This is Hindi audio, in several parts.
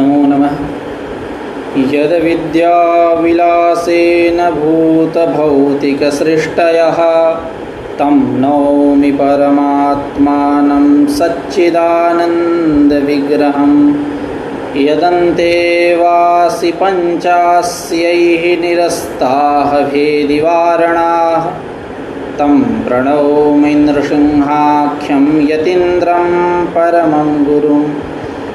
नमो नमः। यद्विद्याविलासेन भूतभौतिकसृष्टयः तं नौमि परमात्मानं सच्चिदानन्दविग्रहं। यदन्तेवासि पञ्चास्यैः निरस्ताः भेदिवारणाः तं प्रणौमि नृसिंहाख्यं यतीन्द्रं परमं गुरुं।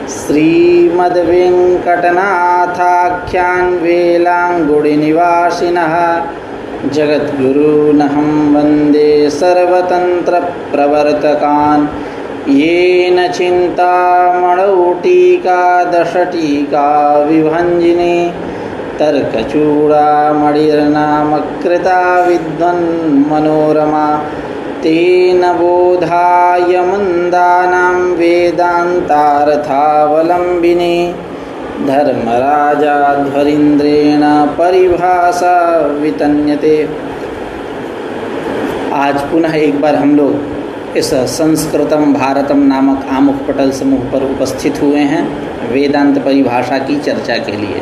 श्रीमद्वेङ्कटनाथाख्यान् वेलाङ्गुडिनिवासिनः जगद्गुरूनहं वन्दे सर्वतन्त्रप्रवर्तकान्। येन चिन्तामणौ टीकादशटीका विभञ्जिनी तर्कचूडामणिर्नामकृता विद्वन्मनोरमा। तेन बोधाय मन्दानां वेदान्तार्थावलम्बिनी धर्मराजाध्वरीन्द्रेण परिभाषा वितन्यते। आज पुनः एक बार हम लोग इस संस्कृतम भारतम नामक आमुख पटल समूह पर उपस्थित हुए हैं वेदांत परिभाषा की चर्चा के लिए।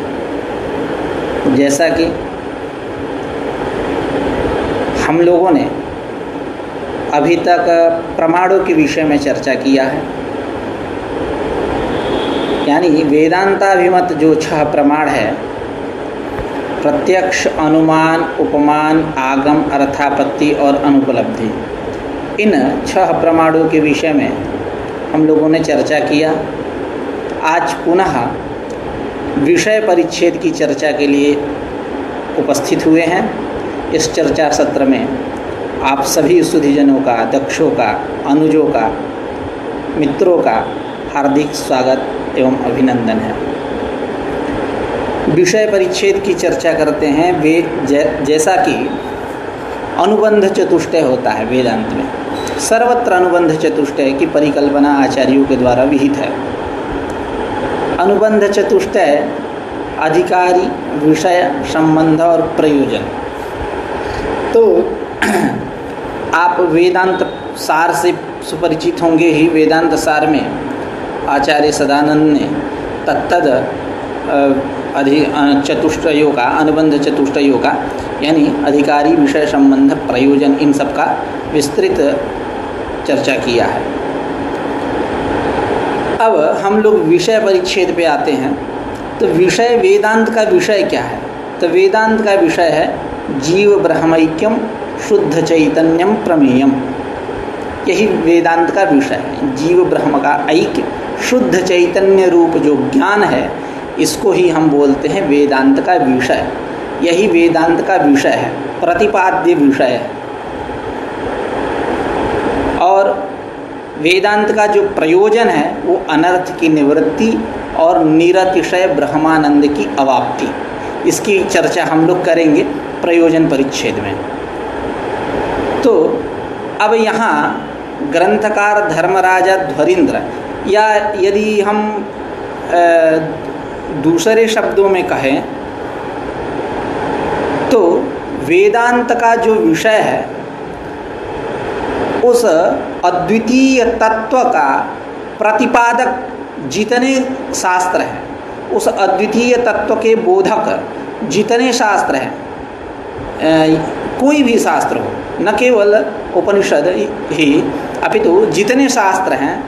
जैसा कि हम लोगों ने अभी तक प्रमाणों के विषय में चर्चा किया है, यानी वेदांताभिमत जो 6 प्रमाण है, प्रत्यक्ष, अनुमान, उपमान, आगम, अर्थापत्ति और अनुपलब्धि, इन 6 प्रमाणों के विषय में हम लोगों ने चर्चा किया। आज पुनः विषय परिच्छेद की चर्चा के लिए उपस्थित हुए हैं। इस चर्चा सत्र में आप सभी सुधीजनों का, दक्षों का, अनुजों का, मित्रों का हार्दिक स्वागत एवं अभिनंदन है। विषय परिच्छेद की चर्चा करते हैं वे जैसा कि अनुबंध चतुष्टय होता है वेदांत में। सर्वत्र अनुबंध चतुष्टय की परिकल्पना आचार्यों के द्वारा विहित है। अनुबंध चतुष्टय अधिकारी, विषय, संबंध और प्रयोजन। तो आप वेदांत सार से सुपरिचित होंगे ही। वेदांत सार में आचार्य सदानंद ने तत्तद चतुष्टयों का, अनुबंध चतुष्टयों का, यानी अधिकारी, विषय, संबंध, प्रयोजन, इन सब का विस्तृत चर्चा किया है। अब हम लोग विषय परिच्छेद पे आते हैं। तो विषय, वेदांत का विषय क्या है? तो वेदांत का विषय है जीव ब्रह्मैक्यम शुद्ध चैतन्यम प्रमेयम। यही वेदांत का विषय है। जीव ब्रह्म का ऐक्य, शुद्ध चैतन्य रूप जो ज्ञान है, इसको ही हम बोलते हैं वेदांत का विषय। यही वेदांत का विषय है, प्रतिपाद्य विषय है। और वेदांत का जो प्रयोजन है वो अनर्थ की निवृत्ति और निरतिशय ब्रह्मानंद की अवाप्ति। इसकी चर्चा हम लोग करेंगे प्रयोजन परिच्छेद में। तो अब यहाँ ग्रंथकार धर्मराजा ध्वरीन्द्र, या यदि हम दूसरे शब्दों में कहें तो वेदांत का जो विषय है उस अद्वितीय तत्व का प्रतिपादक जितने शास्त्र हैं, उस अद्वितीय तत्व के बोधक जितने शास्त्र हैं, कोई भी शास्त्र हो, न केवल उपनिषद ही अपितु जितने शास्त्र हैं,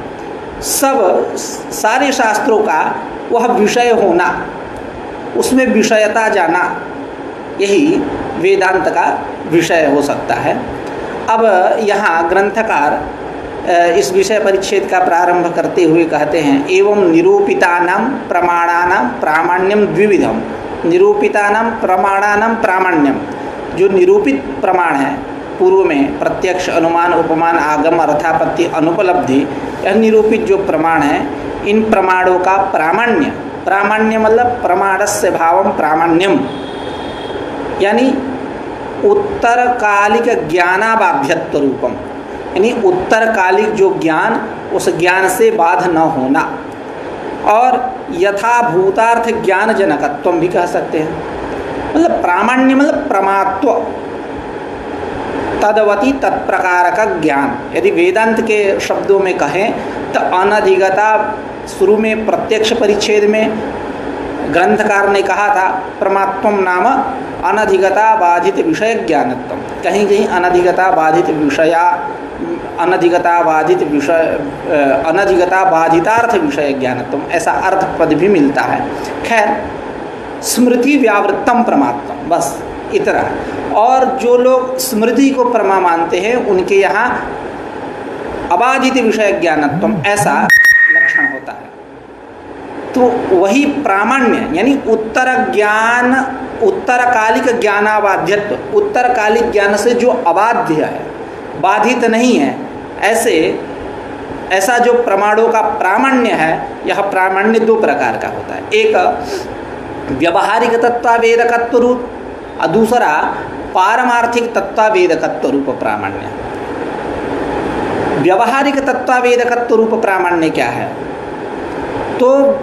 सब सारे शास्त्रों का वह विषय होना, उसमें विषयता जाना, यही वेदांत का विषय हो सकता है। अब यहाँ ग्रंथकार इस विषय परिच्छेद का प्रारंभ करते हुए कहते हैं, एवं निरूपितानां प्रमाणानां प्रामाण्यम द्विविधम। निरूपितानां प्रमाणानां प्रामाण्यम, जो निरूपित प्रमाण है पूर्व में, प्रत्यक्ष, अनुमान, उपमान, आगम, अर्थापत्ति, अनुपलब्धि, यह निरूपित जो प्रमाण है, इन प्रमाणों का प्रामाण्य, प्रामाण्य मतलब प्रमाणस्य भावम प्रामाण्यम, यानी उत्तरकालिक ज्ञानाबाध्यत्व रूपम, यानी उत्तरकालिक जो ज्ञान, उस ज्ञान से बाध न होना, और यथाभूतार्थ ज्ञान जनकत्व भी कह सकते हैं। मतलब प्रामाण्य मतलब प्रमात्व, तदवती तत्प्रकार का ज्ञान। यदि वेदांत के शब्दों में कहें तो अनधिगता, शुरू में प्रत्यक्ष परिच्छेद में ग्रंथकार ने कहा था परमात्मम नाम अनधिगता बाधित विषय ज्ञानत्वम, कहीं कहीं अनधिगता बाधित विषया, अनधिगता बाधितार्थ विषय ज्ञानत्वम, ऐसा अर्थ पद भी मिलता है। खैर, स्मृति व्यावृत्तम परमात्म, बस इतना। और जो लोग स्मृति को परमा मानते हैं उनके यहाँ अबाधित विषय ज्ञानत्वम ऐसा लक्षण होता है। तो वही प्रामाण्य यानी उत्तर ज्ञान, उत्तरकालिक ज्ञानाबाध्यत्व, उत्तरकालिक ज्ञान से जो अबाध्य है, बाधित नहीं है, ऐसा जो प्रमाणों का प्रामाण्य है, यह प्रामाण्य दो प्रकार का होता है। एक व्यवहारिक तत्वावेदकत्व रूप और दूसरा पारमार्थिक तत्वावेदकत्व रूप प्रामाण्य। व्यवहारिक तत्वावेदकत्व रूप प्रामाण्य क्या है? तो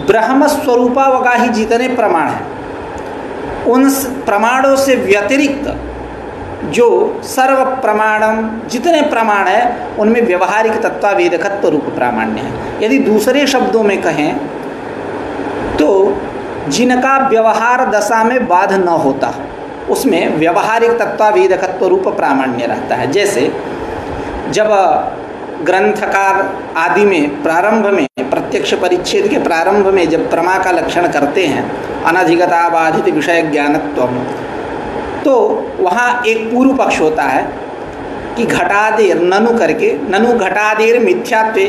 ब्रह्म स्वरूपावगाही जितने प्रमाण हैं उन प्रमाणों से व्यतिरिक्त जो सर्व प्रमाणम जितने प्रमाण है उनमें व्यवहारिक तत्वावेदकत्व रूप प्रामाण्य है। यदि दूसरे शब्दों में कहें तो जिनका व्यवहार दशा में बाध न होता हो उसमें व्यवहारिक तत्वावेदकत्व रूप प्रामाण्य रहता है। जैसे जब ग्रंथकार आदि में प्रारंभ में प्रत्यक्ष परिच्छेद के प्रारंभ में जब प्रमा का लक्षण करते हैं अनधिगता बाधित विषय ज्ञानत्वम, तो वहाँ एक पूर्व पक्ष होता है कि घटादेर ननु करके, ननु घटादेर मिथ्यात्वे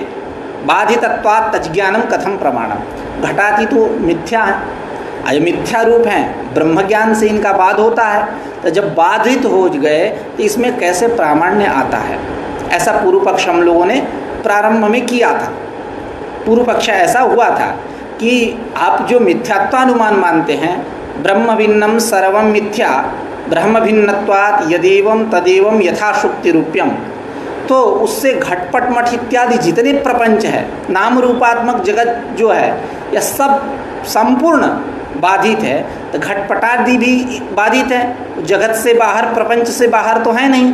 बाधितत्वात् तज्ज्ञानम कथम प्रमाणम। घटाती तो मिथ्या है, अय मिथ्या रूप हैं, ब्रह्म ज्ञान से इनका बाध होता है, तो जब बाधित हो गए तो इसमें कैसे प्रामाण्य आता है? ऐसा पूर्व पक्ष हम लोगों ने प्रारंभ में किया था। पूर्व पक्ष ऐसा हुआ था कि आप जो मिथ्यात्वानुमान मानते हैं, ब्रह्म भिन्नम सर्वम मिथ्या ब्रह्म भिन्नत्वात् यदेवं तदेवं यथाशुक्ति रूप्यम, तो उससे घटपट मठ इत्यादि जितने प्रपंच है, नाम रूपात्मक जगत जो है, यह सब संपूर्ण बाधित है। तो घटपटादि भी बाधित है, जगत से बाहर, प्रपंच से बाहर तो है नहीं।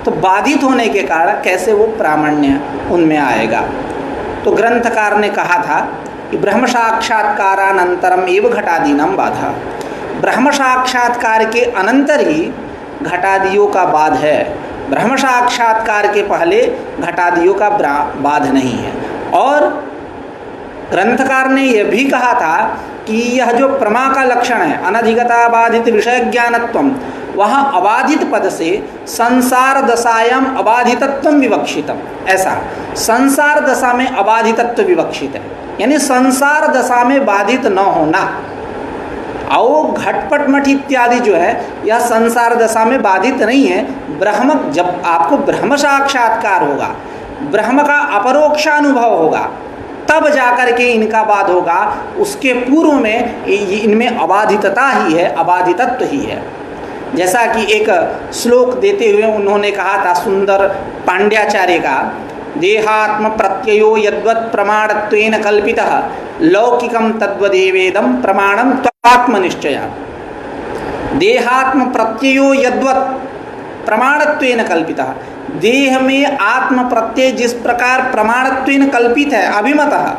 तो बाधित होने के कारण कैसे वो प्रामाण्य उनमें आएगा? तो ग्रंथकार ने कहा था कि ब्रह्म साक्षात्कारानंतरम एव घटादीनाम बाधा, ब्रह्म साक्षात्कार के अनंतर ही घटादियों का बाध है, ब्रह्म साक्षात्कार के पहले घटादियों का बाध नहीं है। और ग्रंथकार ने यह भी कहा था कि यह जो प्रमा का लक्षण है अनधिगता बाधित विषय ज्ञानत्वम, वहाँ अबाधित पद से संसार दशायाम अबाधितत्व विवक्षितम, ऐसा संसार दशा में अबाधितत्व विवक्षित है, यानी संसार दशा में बाधित न होना। और घटपट मठ इत्यादि जो है यह संसार दशा में बाधित नहीं है। ब्रह्म, जब आपको ब्रह्म साक्षात्कार होगा, ब्रह्म का अपरोक्षानुभव होगा, तब जाकर के इनका बाध होगा। उसके पूर्व में इनमें अबाधितता ही है, अबाधितत्व ही है। जैसा कि एक श्लोक देते हुए उन्होंने कहा था सुंदर पांड्याचार्य का, देहात्म प्रत्ययो यद्वत् प्रमाणत्वेन कल्पितः लौकिकम तद्वदेवेदम प्रमाणम त्वात्मनिश्चयात्। देहात्म प्रत्ययो यद्वत् प्रमाणत्वेन कल्पितः, देह में आत्म प्रत्यय जिस प्रकार प्रमाणत्वेन कल्पित है, अभिमतः,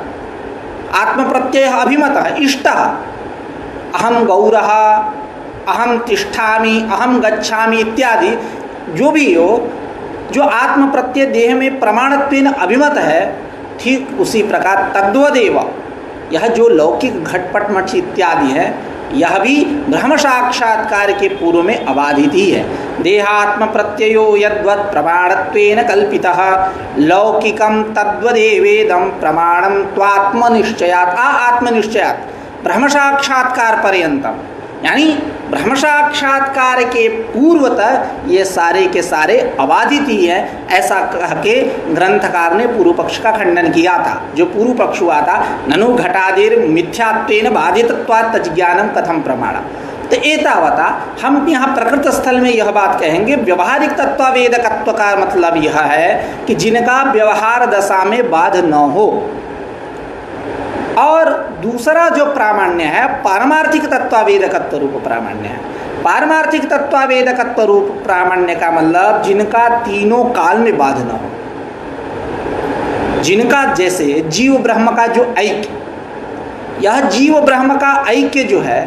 आत्म प्रत्यय अभिमतः, इष्टः, अहम गौरः, अहम तिष्ठामि, अहम गच्छामि इत्यादि जो भी हो, जो आत्म प्रत्यय देह में प्रमाणत्वेन अभिमत है, ठीक उसी प्रकार तद्वदेव यह जो लौकिक घटपट मठ इत्यादि है, यह भी ब्रह्म साक्षात्कार के पूर्व में अबाधित ही है। देहात्म प्रत्ययो यद्वत् प्रमाणत्वेन कल्पितः लौकिकम तद्वदेवेदम प्रमाणम त्वात्मनिश्चयात् आत्मनिश्चयात् ब्रह्म साक्षात्कार पर्यंतम, यानी ब्रह्म साक्षात्कार के पूर्व तक ये सारे के सारे अबाधित ही है, ऐसा कह के ग्रंथकार ने पूर्व पक्ष का खंडन किया था। जो पूर्व पक्ष हुआ था ननु घटादिर मिथ्यात्वेन बाधितत्वात् तज्ज्ञानम कथम प्रमाणम। तो एतावता हम यहाँ प्रकृत स्थल में यह बात कहेंगे, व्यवहारिक तत्वावेदकत्व का मतलब यह है कि जिनका व्यवहार दशा में बाध न हो। और दूसरा जो प्रामाण्य है पारमार्थिक तत्वावेदकत्व रूप प्रामाण्य है। पारमार्थिक तत्वावेदकत्व रूप प्रामाण्य का मतलब जिनका तीनों काल में बाध न हो, जिनका जैसे जीव ब्रह्म का जो ऐक्य, यह जीव ब्रह्म का ऐक्य जो है,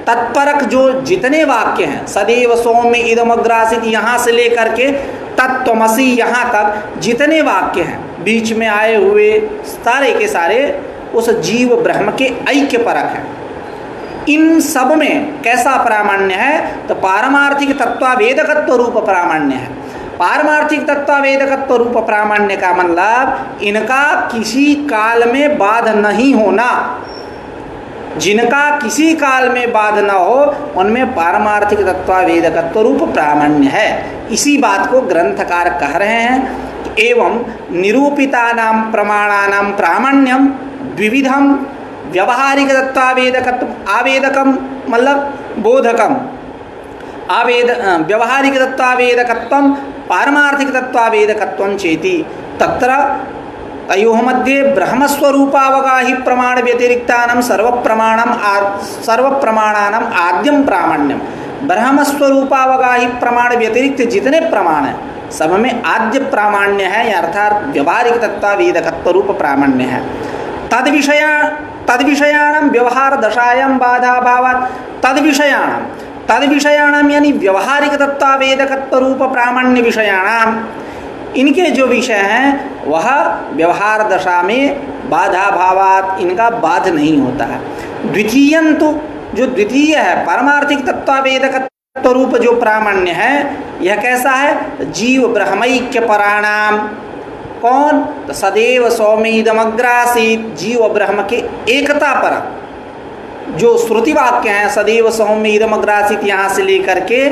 तत्परक जो जितने वाक्य हैं, सदैव सौम्य इदमग्रासित यहाँ से लेकर के तत्त्वमसि यहाँ तक जितने वाक्य हैं बीच में आए हुए सारे के सारे उस जीव ब्रह्म के ऐक्य परक हैं। इन सब में कैसा प्रामाण्य है? तो पारमार्थिक तत्वावेदकत्व रूप प्रामाण्य है। पारमार्थिक तत्वावेदकत्व रूप प्रामाण्य का मतलब इनका किसी काल में बाध नहीं होना। जिनका किसी काल में बाध न हो उनमें पारमार्थिक तत्वावेदकत्व रूप प्रामाण्य है। इसी बात को ग्रंथकार कह रहे हैं। एवं निरूपितानां प्रमाणानां प्रामाण्यम द्विविधम व्यवहारिक तत्वावेदकत्व आवेदकम मतलब बोधकम व्यवहारिक तत्वावेदकत्वम पारमार्थिक तत्वावेदकत्वम चेति तत्र तयोः मध्ये ब्रह्मस्वरूपावगाहि प्रमाण व्यतिरिक्तानां सर्वप्रमाणानां आद्यम प्रामाण्यम। ब्रह्मस्वरूपावगाहि प्रमाण व्यतिरिक्त जितने प्रमाण हैं सब में आद्य प्रामाण्य है, अर्थात व्यवहारिक तत्वावेदकत्व रूप प्रामाण्य है। तद्विषयाणां व्यवहार दशायां बाधाभावात् तद्विषयाणां यानी व्यवहारिक तत्वावेदकत्व रूप प्रामाण्य विषयाणां, इनके जो विषय हैं वह व्यवहार दशा में बाधाभावात् इनका बाध नहीं होता है। द्वितीयंतु जो द्वितीय है पारमार्थिक तत्वावेदकत्व रूप जो प्रामाण्य है यह कैसा है? जीव ब्रह्मैक्य पराणाम। कौन? तो सदैव सौम्येदमग्रासीत, जीव ब्रह्म के एकता पर जो श्रुति वाक्य हैं सदैव सौम्येदमग्रासीत यहाँ से लेकर के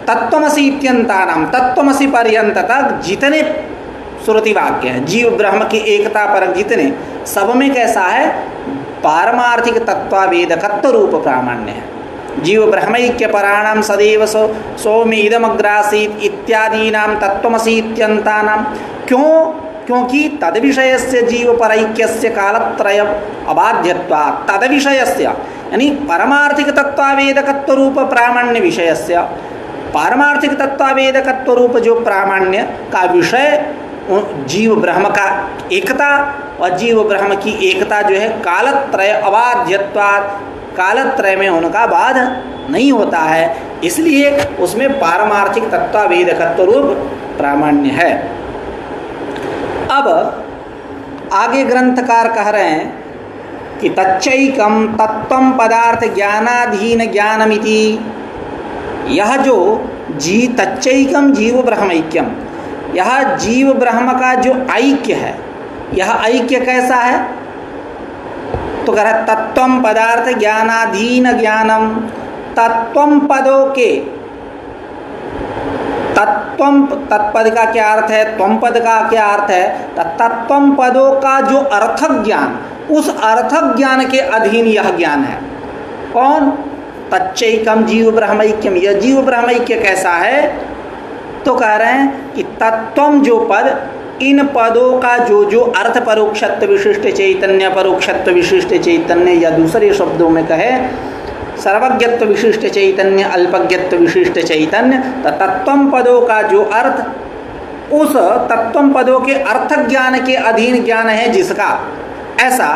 तत्त्वमसि इत्यन्तानां तत्त्वमसि पर्यंत तक जितने श्रुति वाक्य हैं जीव ब्रह्म की एकता पर जितने, सब में कैसा है? पारमार्थिक तत्वावेदकत्व रूप प्रामाण्य है। जीव ब्रह्मैक्य पराणां सदैव सौम्य इदमग्रासीत इत्यादीनां तत्त्वमसि इत्यन्तानां। क्योंकि तद्विषयस्य जीव परैक्यस्य कालत्रय अबाध्यत्वात् तद्विषयस्य यानी पारमार्थिक तत्वावेदकत्व रूप प्रामाण्य विषयस्य पारमार्थिक तत्वावेदकत्व रूप जो प्रामाण्य का विषय जीव ब्रह्म का एकता, और जीव ब्रह्म की एकता जो है कालत्रय अबाध्यत्वात् कालत्रय में उनका बाध नहीं होता है, इसलिए उसमें पारमार्थिक तत्वावेदकत्व रूप प्रामाण्य है। अब आगे ग्रंथकार कह रहे हैं कि तच्चैकम तत्वम पदार्थ ज्ञानाधीन ज्ञानमिति। यह जो तच्चैकम जीव ब्रह्मैक्यम, यह जीव ब्रह्म का जो ऐक्य है, यह ऐक्य कैसा है? तो कह रहा तत्वम पदार्थ ज्ञानाधीन ज्ञानम। तत्वम पदों के तत्वम तत्पद का क्या अर्थ है? त्वम पद का क्या अर्थ है? तत्वम पदों का जो अर्थक ज्ञान, उस अर्थक ज्ञान के अधीन यह ज्ञान है। कौन? तच्चैकम जीव ब्रह्मैक्यम। यह जीव ब्रह्मैक्य कैसा है? तो कह रहे हैं कि तत्वम जो पद, इन पदों का जो अर्थ परोक्षत्व विशिष्ट चैतन्य, परोक्षत्व विशिष्ट चैतन्य, या दूसरे शब्दों में कहे सर्वज्ञत्व विशिष्ट चैतन्य, अल्पज्ञत्व विशिष्ट चैतन्य, तत्वम पदों का जो अर्थ, उस तत्वम पदों के अर्थक ज्ञान के अधीन ज्ञान है जिसका, ऐसा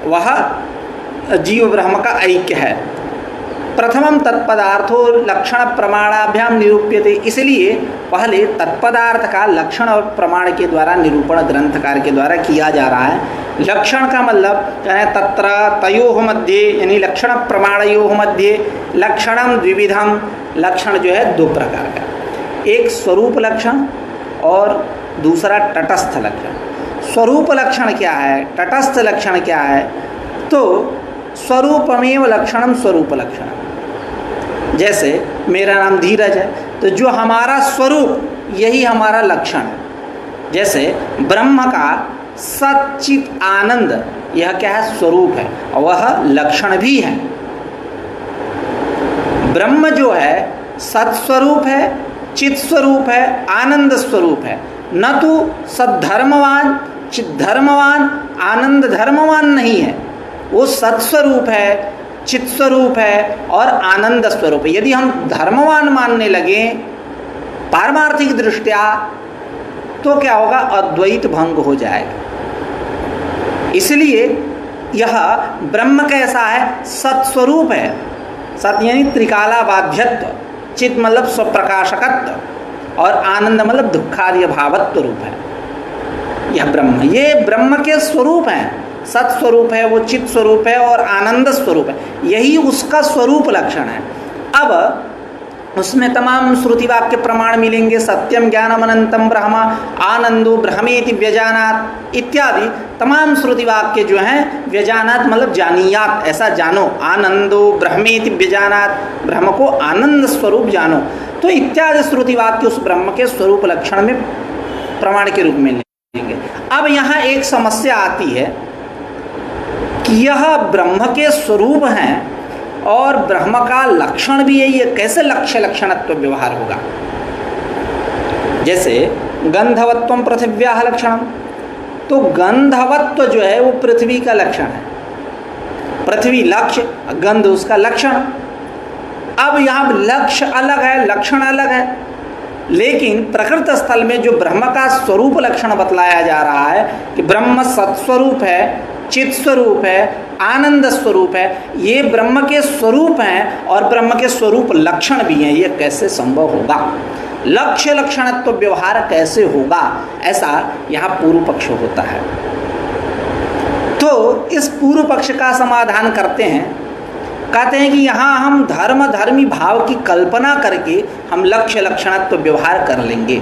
वह जीव ब्रह्म का ऐक्य है। प्रथमम तत्पदार्थो लक्षण प्रमाणाभ्याम निरूप्यते। इसलिए पहले तत्पदार्थ का लक्षण और प्रमाण के द्वारा निरूपण ग्रंथकार के द्वारा किया जा रहा है। लक्षण का मतलब कहें तत्र तयोः मध्ये यानी लक्षण प्रमाणयोः मध्ये लक्षणम द्विविधम। लक्षण जो है दो प्रकार का, एक स्वरूप लक्षण और दूसरा तटस्थ लक्षण। स्वरूप लक्षण क्या है, तटस्थ लक्षण क्या है? तो स्वरूपमेव लक्षणम स्वरूप लक्षण। जैसे मेरा नाम धीरज है, तो जो हमारा स्वरूप यही हमारा लक्षण है। जैसे ब्रह्म का सच्चित आनंद, यह क्या है? स्वरूप है, और वह लक्षण भी है। ब्रह्म जो है सत्स्वरूप है, चित स्वरूप है, आनंद स्वरूप है। न तो सद्धर्मवान, चित धर्मवान, आनंद धर्मवान नहीं है। वो सत्स्वरूप है, चित स्वरूप है और आनंद स्वरूप है। यदि हम धर्मवान मानने लगे पारमार्थिक दृष्टया तो क्या होगा? अद्वैत भंग हो जाएगा। इसलिए यह ब्रह्म कैसा है? सत्स्वरूप है। सत यानी त्रिकालाबाध्यत्व, चित मतलब स्वप्रकाशकत्व, और आनंद मतलब दुखादि भावत्व रूप है यह ब्रह्म। ये ब्रह्म के स्वरूप हैं, सत स्वरूप है, वो चित स्वरूप है और आनंद स्वरूप है, यही उसका स्वरूप लक्षण है। अब उसमें तमाम श्रुति वाक्य प्रमाण मिलेंगे, सत्यम ज्ञानम अनंतम ब्रह्म, आनंदो ब्रह्मेति व्यजानात् इत्यादि तमाम श्रुति वाक्य जो हैं, व्यजानात् मतलब जानियात, ऐसा जानो, आनंदो ब्रह्मेति व्यजानात्, ब्रह्म को आनंद स्वरूप जानो, तो इत्यादि श्रुति वाक्य उस ब्रह्म के स्वरूप लक्षण में प्रमाण के रूप में लेंगे। अब यहाँ एक समस्या आती है कि यह ब्रह्म के स्वरूप हैं और ब्रह्म का लक्षण भी यही है, कैसे लक्ष्य लक्षणत्व व्यवहार होगा? जैसे गंधवत्वम पृथिव्याः लक्षणम, तो गंधवत्व जो है वो पृथ्वी का लक्षण है, पृथ्वी लक्ष्य, गंध उसका लक्षण। अब यहाँ लक्ष्य अलग है, लक्षण अलग है, लेकिन प्रकृत स्थल में जो ब्रह्म का स्वरूप लक्षण बतलाया जा रहा है कि ब्रह्म सत्स्वरूप है, चित स्वरूप है, आनंद स्वरूप है, ये ब्रह्म के स्वरूप हैं और ब्रह्म के स्वरूप लक्षण भी हैं, ये कैसे संभव होगा? लक्ष्य लक्षणत्व व्यवहार कैसे होगा? ऐसा यहाँ पूर्व पक्ष होता है। तो इस पूर्व पक्ष का समाधान करते हैं, कहते हैं कि यहाँ हम धर्म धर्मी भाव की कल्पना करके हम लक्ष्य लक्षणत्व व्यवहार कर लेंगे।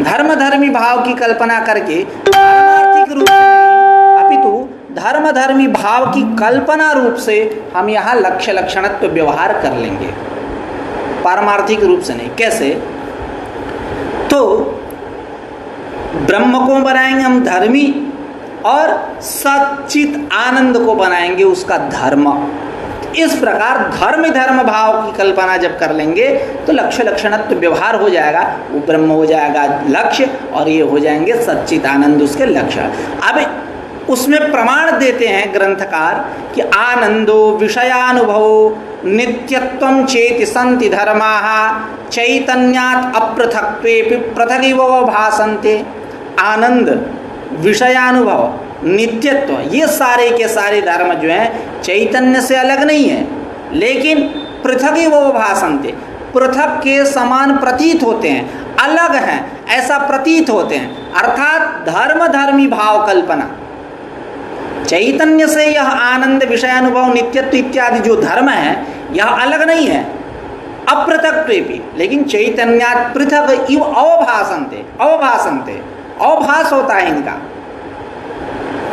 धर्म धर्मी भाव की कल्पना करके पारमार्थिक रूप से नहीं, अपितु धर्म धर्मी भाव की कल्पना रूप से हम यहाँ लक्ष्य लक्षणत्व व्यवहार कर लेंगे, पारमार्थिक रूप से नहीं। कैसे? तो ब्रह्म को बनाएंगे हम धर्मी और सच्चित आनंद को बनाएंगे उसका धर्म। इस प्रकार धर्म धर्म भाव की कल्पना जब कर लेंगे तो लक्ष्य लक्षणत्व व्यवहार हो जाएगा, वो ब्रह्म हो जाएगा लक्ष्य और ये हो जाएंगे सच्चित आनंद उसके लक्ष्य। अब उसमें प्रमाण देते हैं ग्रंथकार कि आनंदो विषयानुभवो नित्यत्वं चेति संति धर्माः चैतन्यात् अपृथक्त्वेपि पृथगिव भासन्ते। आनंद, विषयानुभव, नित्यत्व, ये सारे के सारे धर्म जो हैं चैतन्य से अलग नहीं है, लेकिन पृथगिव भासन्ते, पृथक के समान प्रतीत होते हैं, अलग हैं ऐसा प्रतीत होते हैं। अर्थात धर्म धर्मी भाव कल्पना, चैतन्य से यह आनंद विषयानुभव नित्यत्व इत्यादि जो धर्म है यह अलग नहीं है, अपृथक्त्वेपि, लेकिन चैतन्यात् पृथक इव अवभासन्ते, अवभासन्ते, अवभास होता है इनका,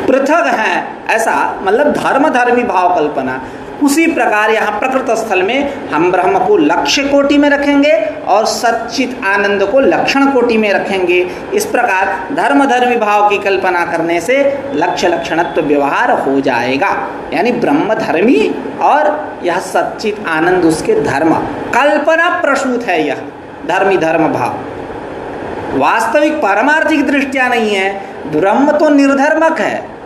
पृथक है ऐसा, मतलब धर्म धर्मी भाव कल्पना। उसी प्रकार यहाँ प्रकृत स्थल में हम ब्रह्म को लक्ष्य कोटि में रखेंगे और सच्चित आनंद को लक्षण कोटि में रखेंगे। इस प्रकार धर्म धर्मी भाव की कल्पना करने से लक्ष्य लक्षणत्व व्यवहार हो जाएगा, यानी ब्रह्म धर्मी और यह सच्चित आनंद उसके धर्म। कल्पना प्रसूत है यह धर्मी धर्म भाव, वास्तविक पारमार्थिक दृष्टिया नहीं है। ब्रह्म तो निर्धर्मक है,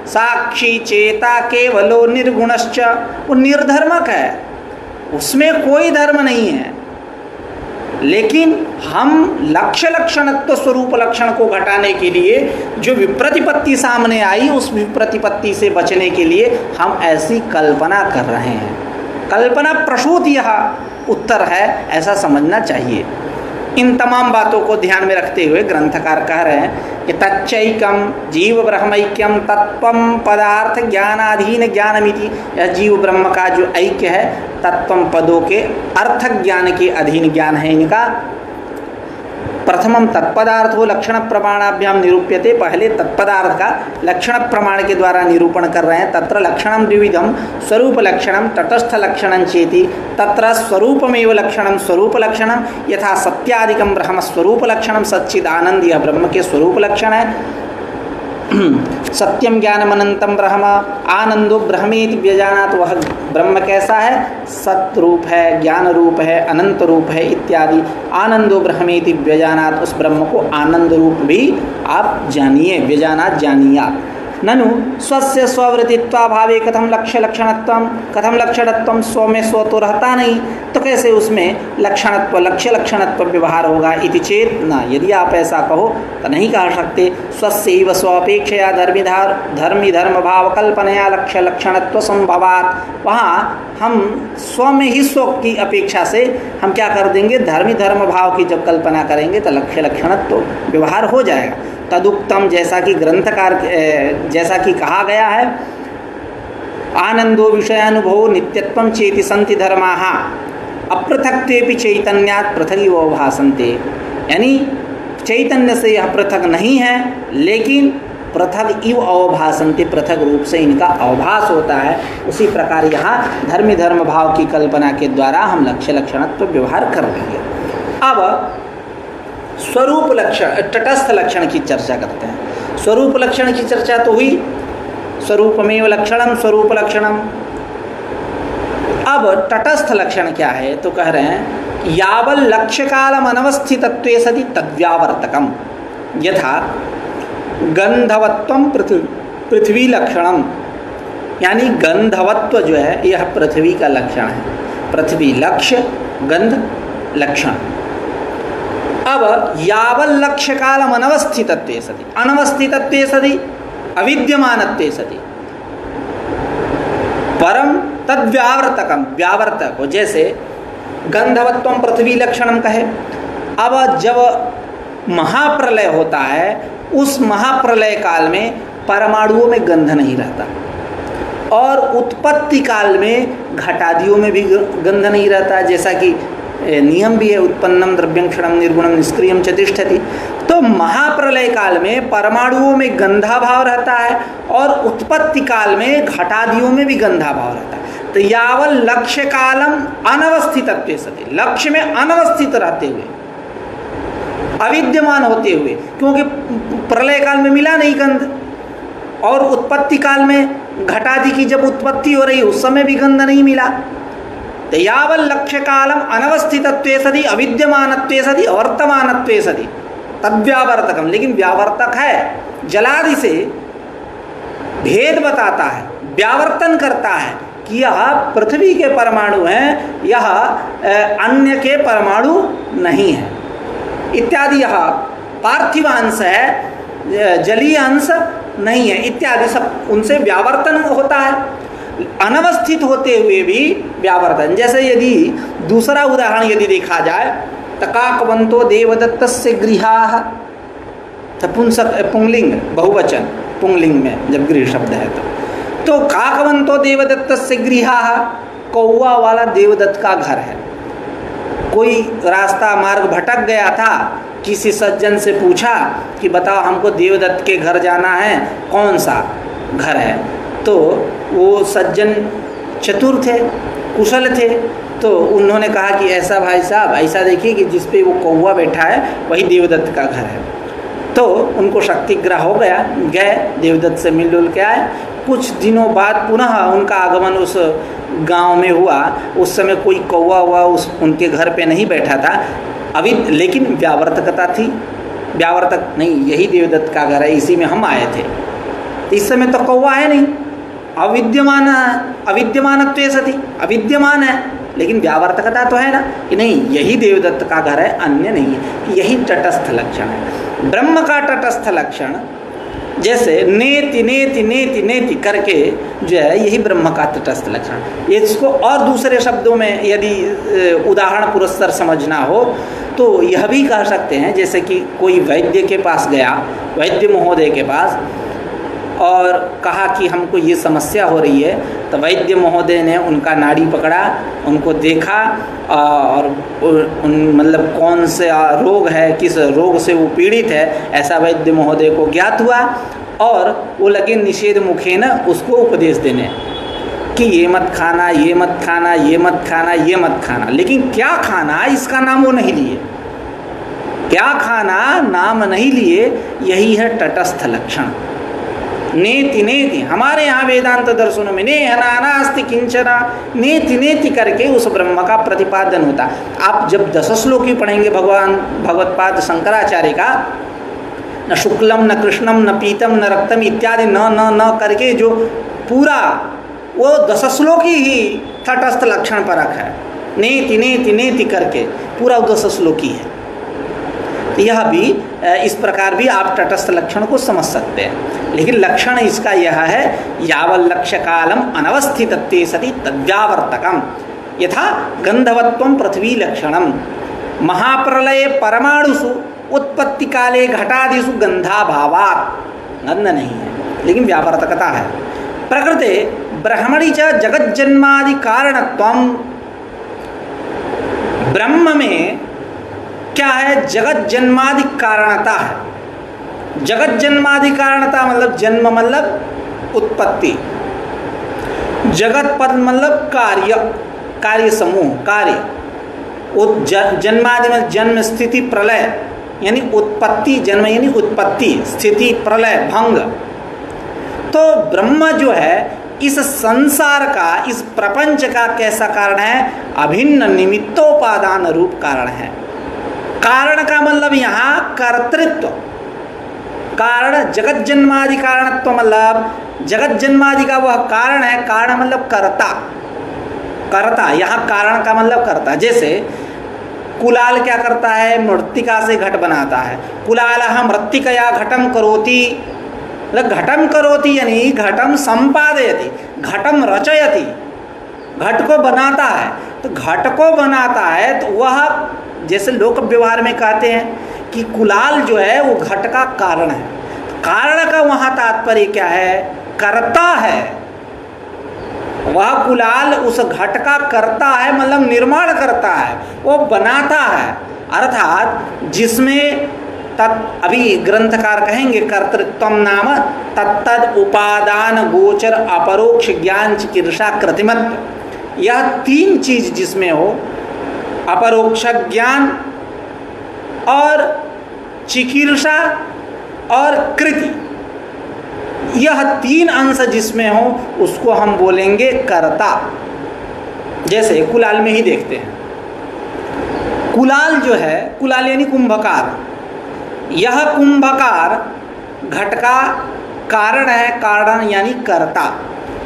साक्षी चेता केवलो निर्गुणश्च, वो निर्धर्मक है, उसमें कोई धर्म नहीं है। लेकिन हम लक्ष्य लक्षणत्व स्वरूप लक्षण को घटाने के लिए जो विप्रतिपत्ति सामने आई, उस विप्रतिपत्ति से बचने के लिए हम ऐसी कल्पना कर रहे हैं। कल्पना प्रसूत यह उत्तर है, ऐसा समझना चाहिए। इन तमाम बातों को ध्यान में रखते हुए ग्रंथकार कह रहे हैं कि तच्चैकम जीव ब्रह्मैक्यम तत्वम पदार्थ ज्ञानाधीन ज्ञानमिति। यह जीव ब्रह्म का जो ऐक्य है तत्वम पदों के अर्थ ज्ञान के अधीन ज्ञान है इनका। प्रथमम तत्पदार्थो लक्षण प्रमाणाभ्याम निरूप्यते, पहले तत्पदार्थ का लक्षण प्रमाण के द्वारा निरूपण कर रहे हैं। तत्र लक्षणम द्विविधम, स्वरूप लक्षणम तटस्थ लक्षणं चेति। तत्र स्वरूपमेव लक्षणम स्वरूप लक्षणम, यथा सत्यादिकम ब्रह्म स्वरूप लक्षणम, सच्चिदानंद यह ब्रह्म के स्वरूप लक्षण है। सत्यम ज्ञानम अनंतम ब्रह्म, आनंदो ब्रह्मेति व्यजानात्, वह ब्रह्म कैसा है? सत रूप है, ज्ञान रूप है, अनंत रूप है इत्यादि। आनंदो ब्रह्मेति व्यजानात्, उस ब्रह्म को आनंद रूप भी आप जानिए, व्यजानात् जानिए। ननु स्वस्य स्ववृत्तित्वाभावे कथम लक्षणत्व स्व में स्व तो रहता नहीं, तो कैसे उसमें लक्षणत्व लक्ष्य लक्षणत्व व्यवहार होगा। इति चेत न, यदि आप ऐसा कहो तो नहीं कह सकते। स्वस्यैव स्वापेक्षया धर्मी धर्म भाव कल्पनया लक्ष्य लक्षणत्व संभवात, वहाँ हम स्व में ही स्व की अपेक्षा से हम क्या कर देंगे, धर्मी धर्म भाव की जब कल्पना करेंगे तो लक्ष्य लक्षणत्व व्यवहार हो जाएगा। तदुक्तम, जैसा कि ग्रंथकार जैसा कि कहा गया है, आनंदो विषयानुभवो नित्यत्वं चेति संति धर्माः अपृथक्त्वेपि चैतन्यात् पृथगिव भासन्ते, यानी चैतन्य से यह पृथक नहीं है लेकिन पृथक इव अवभासन्ते, पृथक रूप से इनका अवभास होता है। उसी प्रकार यहाँ धर्मी धर्म भाव की कल्पना के द्वारा हम लक्ष्य लक्षणत्व व्यवहार कर लेंगे। अब स्वरूप लक्षण तटस्थ लक्षण की चर्चा करते हैं। स्वरूप लक्षण की चर्चा तो हुई, स्वरूपमेव लक्षणम स्वरूप लक्षणम। अब तटस्थ लक्षण क्या है, तो कह रहे हैं यावल लक्ष्य कालम अनवस्थितत्वे सति तद्व्यावर्तकम यथा गंधवत्वम पृथ्वी लक्षणम, यानी गंधवत्व जो है यह पृथ्वी का लक्षण है। पृथ्वी लक्ष्य, गंध लक्षण। अब यावल लक्ष्य कालम अनवस्थितत्वे सति, अनवस्थितत्वे सति अविद्यमानत्वे सति परम तद्व्यावर्तकम, व्यावर्तक हो, जैसे गंधवत्वम पृथ्वी लक्षणम कहे। अब जब महाप्रलय होता है, उस महाप्रलय काल में परमाणुओं में गंध नहीं रहता, और उत्पत्ति काल में घटादियों में भी गंध नहीं रहता, जैसा कि नियम भी है, उत्पन्नम द्रव्यं क्षणम निर्गुणम निष्क्रियम च तिष्ठति। तो महाप्रलय काल में परमाणुओं में गंधाभाव रहता है और उत्पत्ति काल में घटादियों में भी गंधाभाव रहता है। तो यावल लक्ष्य कालम अनवस्थितत्वे सति, लक्ष्य में अनवस्थित रहते हुए, अविद्यमान होते हुए, क्योंकि प्रलय काल में मिला नहीं गंध, और उत्पत्ति काल में घटादि की जब उत्पत्ति हो रही उस समय भी गंध नहीं मिला। तो यावल लक्ष्य कालम अनवस्थितत्वे सति अविद्यमानत्वे सति अवर्तमानत्वे सति तद्व्यावर्तकम, लेकिन व्यावर्तक है, जलादि से भेद बताता है, व्यावर्तन करता है कि यह पृथ्वी के परमाणु हैं, यह अन्य के परमाणु नहीं है इत्यादि। यह पार्थिव अंश है, जलीय अंश नहीं है इत्यादि, सब उनसे व्यावर्तन होता है, अनवस्थित होते हुए भी व्यावर्तन। जैसे यदि दूसरा उदाहरण यदि देखा जाए, तकाकवंतो देवदत्तस्य गृहाः, पुंलिंग बहुवचन, पुंलिंग में जब गृह शब्द है तो काकवंतो देवदत्तस्य गृहाः, कौवा वाला देवदत्त का घर है। कोई रास्ता मार्ग भटक गया था, किसी सज्जन से पूछा कि बताओ हमको देवदत्त के घर जाना है, कौन सा घर है। तो वो सज्जन चतुर थे, कुशल थे, तो उन्होंने कहा कि ऐसा भाई साहब, ऐसा देखिए कि जिस पे वो कौवा बैठा है वही देवदत्त का घर है। तो उनको शक्तिग्रह हो गया, गए देवदत्त से मिलजुल के आए। कुछ दिनों बाद पुनः उनका आगमन उस गांव में हुआ। उस समय कोई कौवा हुआ उस उनके घर पे नहीं बैठा था अभी, लेकिन व्यावर्तकता थी, व्यावर्तक नहीं, यही देवदत्त का घर है, इसी में हम आए थे। इस समय तो कौवा है नहीं, अविद्यमान, अविद्यमानत्वे सति, अविद्यमान है, लेकिन व्यावर्तकता तो है ना कि नहीं यही देवदत्त का घर है, अन्य नहीं है। यही तटस्थ लक्षण है। ब्रह्म का तटस्थ लक्षण जैसे नेति नेति नेति नेति करके जो है, यही ब्रह्म का तटस्थ लक्षण। इसको और दूसरे शब्दों में यदि उदाहरण पुरस्सर समझना हो तो यह भी कह सकते हैं, जैसे कि कोई वैद्य के पास गया, वैद्य महोदय के पास, और कहा कि हमको ये समस्या हो रही है। तो वैद्य महोदय ने उनका नाड़ी पकड़ा, उनको देखा और मतलब कौन सा रोग है, किस रोग से वो पीड़ित है, ऐसा वैद्य महोदय को ज्ञात हुआ, और वो लगे निषेध मुखे न उसको उपदेश देने कि ये मत खाना, ये मत खाना, ये मत खाना, ये मत खाना। लेकिन क्या खाना इसका नाम वो नहीं लिए, क्या खाना नाम नहीं लिए, यही है तटस्थ लक्षण। नेति नेति, हमारे यहाँ वेदांत दर्शनों में नेह नानास्ति किंचना, नेति नेति करके उस ब्रह्म का प्रतिपादन होता। आप जब 10 श्लोकी पढ़ेंगे भगवान भगवत्पाद शंकराचार्य का, न शुक्लम न कृष्णम न पीतम न रक्तम इत्यादि न करके जो पूरा वो 10 श्लोकी ही तटस्थ लक्षण परक है। नेति नेति नेति करके पूरा 10 श्लोकी है। तो यह भी इस प्रकार भी आप तटस्थ लक्षण को समझ सकते हैं। लेकिन लक्षण इसका यह है यावल लक्ष्य कालम अनवस्थितत्वे सति तद्व्यावर्तकम यथा गंधवत्वम पृथ्वी लक्षणम महाप्रलय परमाणुषु उत्पत्ति काले घटादिषु गंधाभावात्। गंध नहीं है लेकिन व्यावर्तकता है। प्रकृते ब्रह्मणि च जगज्जन्मादि कारणत्वम, ब्रह्म में क्या है? जगत जन्मादि कारणता है। जगत जन्मादि कारणता मतलब जन्म मतलब उत्पत्ति, जगत पद मतलब कार्य, कार्य समूह, कार्य। जन्मादि में जन्म स्थिति प्रलय यानी उत्पत्ति, जन्म यानी उत्पत्ति, स्थिति प्रलय भंग। तो ब्रह्म जो है इस संसार का, इस प्रपंच का कैसा कारण है? अभिन्न निमित्तोपादान रूप कारण है। कारण का मतलब यहाँ कर्तृत्व, कारण जगत जन्मादि कारणत्व मतलब जगत जन्मादि का वह कारण है। कारण मतलब कर्ता, कर्ता यहाँ कारण का मतलब कर्ता। जैसे कुलाल क्या करता है? मृत्तिका से घट बनाता है। कुलालः मृत्तिकया घटम करोति, मतलब घटम करोति यानी घटम संपादयति, घटम रचयति, घट को बनाता है। तो घट को बनाता है तो वह जैसे लोक व्यवहार में कहते हैं कि कुलाल जो है वो घट का कारण है। कारण का वहाँ तात्पर्य क्या है? कर्ता है। वह कुलाल उस घट का करता है मतलब निर्माण करता है, वो बनाता है। अर्थात जिसमें अभी ग्रंथकार कहेंगे कर्तृत्वम नाम तत्तद उपादान गोचर अपरोक्ष ज्ञान चिकीर्षा कृतिमत्व। यह 3 चीज जिसमें हो, अपरोक्ष ज्ञान और चिकीर्षा और कृति, यह 3 अंश जिसमें हो उसको हम बोलेंगे कर्ता। जैसे कुलाल में ही देखते हैं, कुलाल जो है, कुलाल यानी कुंभकार, यह कुंभकार घट का कारण है, कारण यानी कर्ता।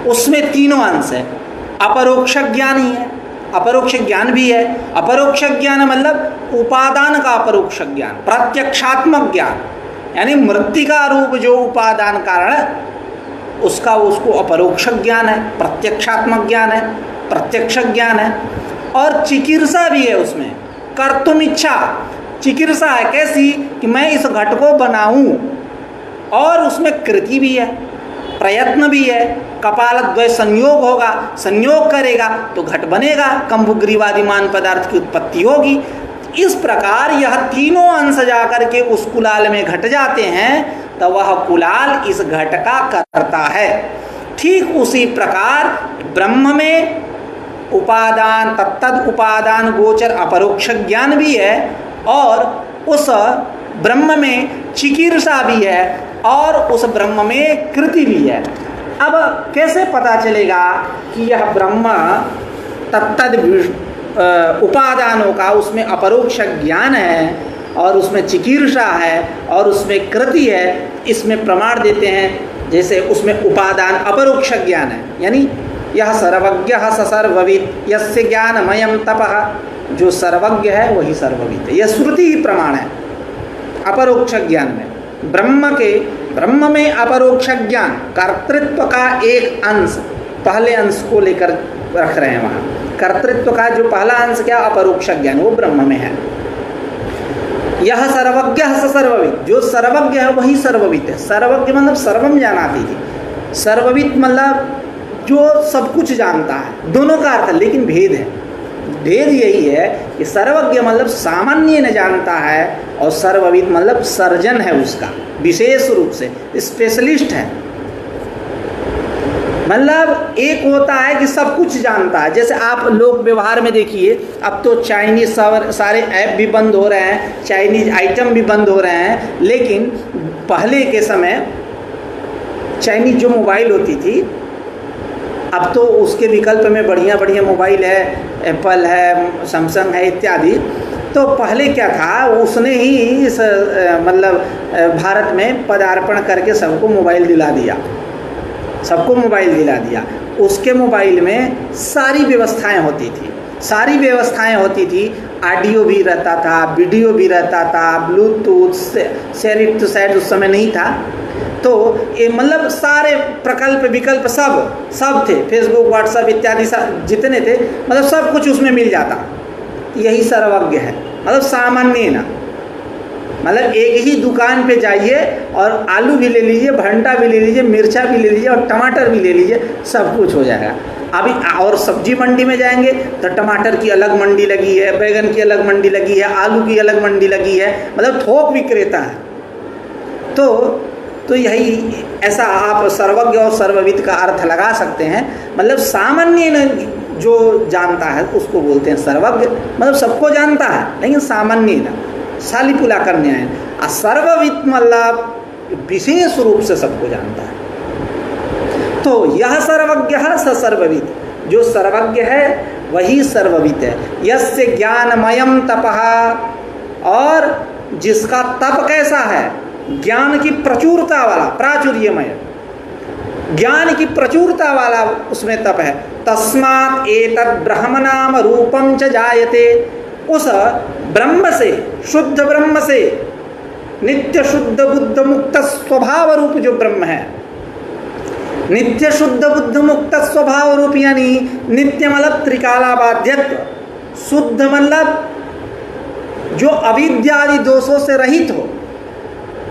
उसमें 3 अंश है। अपरोक्ष ज्ञान ही है, अपरोक्ष ज्ञान भी है। अपरोक्ष ज्ञान मतलब उपादान का अपरोक्ष ज्ञान, प्रत्यक्षात्मक ज्ञान यानी मृत्तिका रूप जो उपादान कारण है उसका, उसको अपरोक्ष ज्ञान है, प्रत्यक्षात्मक ज्ञान है, प्रत्यक्ष ज्ञान है। और चिकीर्षा भी है उसमें, कर्तुम इच्छा चिकीर्षा है। कैसी? कि मैं इस घट को बनाऊं, और उसमें कृति भी है, प्रयत्न भी है। कपालद्वय संयोग होगा, संयोग करेगा तो घट बनेगा, कंभुग्रीवादिमान पदार्थ की उत्पत्ति होगी। इस प्रकार यह 3 अंश जाकर के उस कुलाल में घट जाते हैं तो वह कुलाल इस घट का करता है। ठीक उसी प्रकार ब्रह्म में उपादान, तत्तद उपादान गोचर अपरोक्ष ज्ञान भी है, और उस ब्रह्म में चिकीर्षा भी है, और उस ब्रह्म में कृति भी है। अब कैसे पता चलेगा कि यह ब्रह्म तत्तद उपादानों का, उसमें अपरोक्ष ज्ञान है और उसमें चिकीर्षा है और उसमें कृति है? इसमें प्रमाण देते हैं। जैसे उसमें उपादान अपरोक्ष ज्ञान है, यानी यह सर्वज्ञ स सर्वविद यस्य ज्ञानमयं तपः, जो सर्वज्ञ है वही सर्वविद है। यह श्रुति ही प्रमाण है अपरोक्ष ज्ञान में। ब्रह्म में अपरोक्ष ज्ञान, कर्तृत्व का एक अंश, पहले अंश को लेकर रख रहे हैं वहाँ। कर्तृत्व का जो पहला अंश क्या? अपरोक्ष ज्ञान, वो ब्रह्म में है। यह सर्वज्ञ स सर्वविद, जो सर्वज्ञ है वही सर्वविद है। सर्वज्ञ मतलब सर्वम जानाति थी, सर्वविद मतलब जो सब कुछ जानता है। दोनों का अर्थ, लेकिन भेद है। भेद यही है कि सर्वज्ञ मतलब सामान्य न जानता है, और सर्वविद मतलब सर्जन है उसका, विशेष रूप से स्पेशलिस्ट है। मतलब एक होता है कि सब कुछ जानता है। जैसे आप लोग व्यवहार में देखिए, अब तो चाइनीज सारे ऐप भी बंद हो रहे हैं, चाइनीज आइटम भी बंद हो रहे हैं। लेकिन पहले के समय चाइनीज जो मोबाइल होती थी, अब तो उसके विकल्प में बढ़िया बढ़िया मोबाइल है, एप्पल है, सैमसंग है इत्यादि। तो पहले क्या था, उसने ही इस मतलब भारत में पदार्पण करके सबको मोबाइल दिला दिया, सबको मोबाइल दिला दिया। उसके मोबाइल में सारी व्यवस्थाएं होती थी, सारी व्यवस्थाएं होती थी। ऑडियो भी रहता था, वीडियो भी रहता था, ब्लूटूथ, शेयर टू साइड उस समय नहीं था, तो ये मतलब सारे प्रकल्प विकल्प सब थे, फेसबुक व्हाट्सएप इत्यादि जितने थे, मतलब सब कुछ उसमें मिल जाता। यही सर्वज्ञ है, मतलब सामान्य ना, मतलब एक ही दुकान पे जाइए और आलू भी ले लीजिए, भंटा भी ले लीजिए, मिर्चा भी ले लीजिए और टमाटर भी ले लीजिए, सब कुछ हो जाएगा। अभी और सब्जी मंडी में जाएंगे तो टमाटर की अलग मंडी लगी है, बैगन की अलग मंडी लगी है, आलू की अलग मंडी लगी है, मतलब थोक विक्रेता है। तो यही ऐसा आप सर्वज्ञ और सर्वविद का अर्थ लगा सकते हैं। मतलब सामान्य न जो जानता है उसको बोलते हैं सर्वज्ञ, मतलब सबको जानता है लेकिन सामान्य न सालिपुला करने आए। और सर्वविद मतलब विशेष रूप से सबको जानता है। तो यह सर्वज्ञ स सर्वविद, जो सर्वज्ञ है वही सर्वविद है। यस्य ज्ञानमयम तपः, और जिसका तप कैसा है, ज्ञान की प्रचुरता वाला, प्राचुर्यमय, ज्ञान की प्रचुरता वाला उसमें तप है। तस्मात् एतद् ब्रह्मनाम रूपम च जायते, उस ब्रह्म से, शुद्ध ब्रह्म से, नित्य शुद्ध बुद्ध मुक्त स्वभाव रूप जो ब्रह्म है, नित्य शुद्ध बुद्ध मुक्त स्वभाव रूप, यानी नित्य मतलब त्रिकालाबाध्यत्व, शुद्ध मतलब जो अविद्यादि दोषों से रहित हो,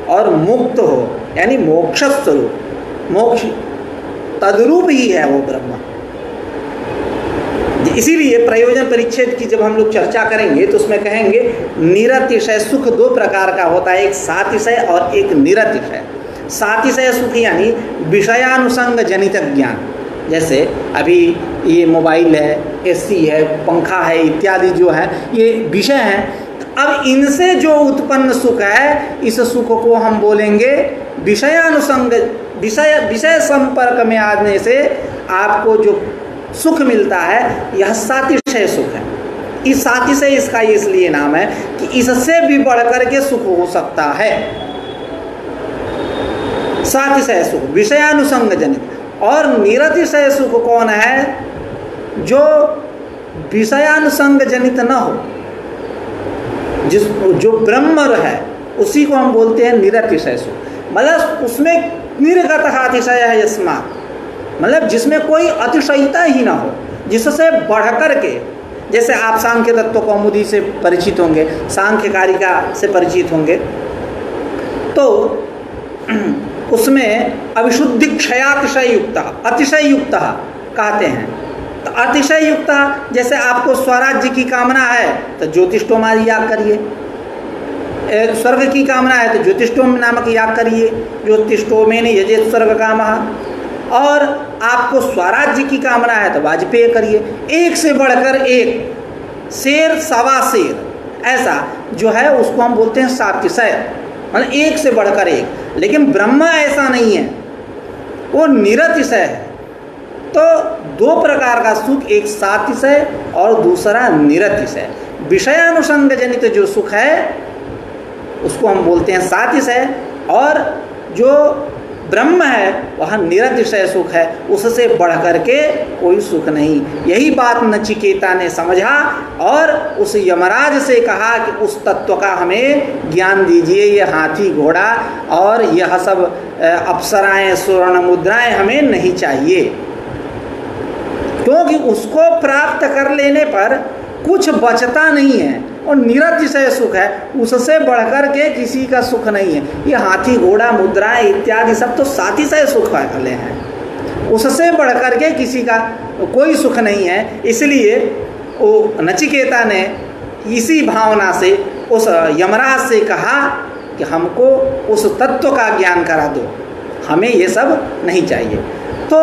और मुक्त हो यानी मोक्ष स्वरूप, मोक्ष तद्रूप ही है वो ब्रह्म। इसीलिए प्रयोजन परिच्छेद की जब हम लोग चर्चा करेंगे तो उसमें कहेंगे निरतिशय सुख दो प्रकार का होता है, एक सातिशय और एक निरतिशय। सातिशय सुख यानी विषयानुसंग जनित ज्ञान, जैसे अभी ये मोबाइल है, एसी है, पंखा है इत्यादि जो है ये विषय हैं। अब इनसे जो उत्पन्न सुख है, इस सुख को हम बोलेंगे विषयानुसंग, विषय संपर्क में आने से आपको जो सुख मिलता है यह सातिशय सुख है। इस सातिशय इसका इसलिए नाम है कि इससे भी बढ़कर के सुख हो सकता है। सातिशय सुख विषयानुसंग जनित। और निरतिशय सुख कौन है, जो विषयानुसंग जनित न हो, जो ब्रह्म है उसी को हम बोलते हैं निरतिशय सुख। मतलब उसमें निर्गत अतिशय है यस्मात्, मतलब जिसमें कोई अतिशयता ही ना हो, जिससे बढ़कर के, जैसे आप सांख्य तत्व कौमुदी से परिचित होंगे, सांख्य कारिका से परिचित होंगे, तो उसमें अविशुद्धि क्षयातिशय युक्त, अतिशय युक्त कहते हैं। तो अतिशय युक्त, जैसे आपको स्वराज्य की कामना है तो ज्योतिष्टोमादि याग करिए, स्वर्ग की कामना है तो ज्योतिष्टोम नामक याग करिए, ज्योतिष्टोमेन यजेत स्वर्ग कामः। और आपको स्वराज्य की कामना है तो वाजपेय करिए। एक से बढ़कर एक, शेर सवा शेर, ऐसा जो है उसको हम बोलते हैं सातिशय, मतलब एक से बढ़कर एक। लेकिन ब्रह्म ऐसा नहीं है, वो निरतिशय है। तो दो प्रकार का सुख, एक सातिशय और दूसरा निरतिशय। विषयानुसंग जनित जो सुख है उसको हम बोलते हैं सातिशय, और जो ब्रह्म है वह निरतिशय सुख है, उससे बढ़कर के कोई सुख नहीं। यही बात नचिकेता ने समझा और उस यमराज से कहा कि उस तत्व का हमें ज्ञान दीजिए, ये हाथी घोड़ा और यह सब अप्सराएं स्वर्ण मुद्राएं हमें नहीं चाहिए, क्योंकि उसको प्राप्त कर लेने पर कुछ बचता नहीं है और निरतिशय सुख है, उससे बढ़कर के किसी का सुख नहीं है। ये हाथी घोड़ा मुद्राएं इत्यादि सब तो सातिशय सुख वाले हैं, उससे बढ़कर के किसी का कोई सुख नहीं है। इसलिए वो नचिकेता ने इसी भावना से उस यमराज से कहा कि हमको उस तत्व का ज्ञान करा दो, हमें ये सब नहीं चाहिए। तो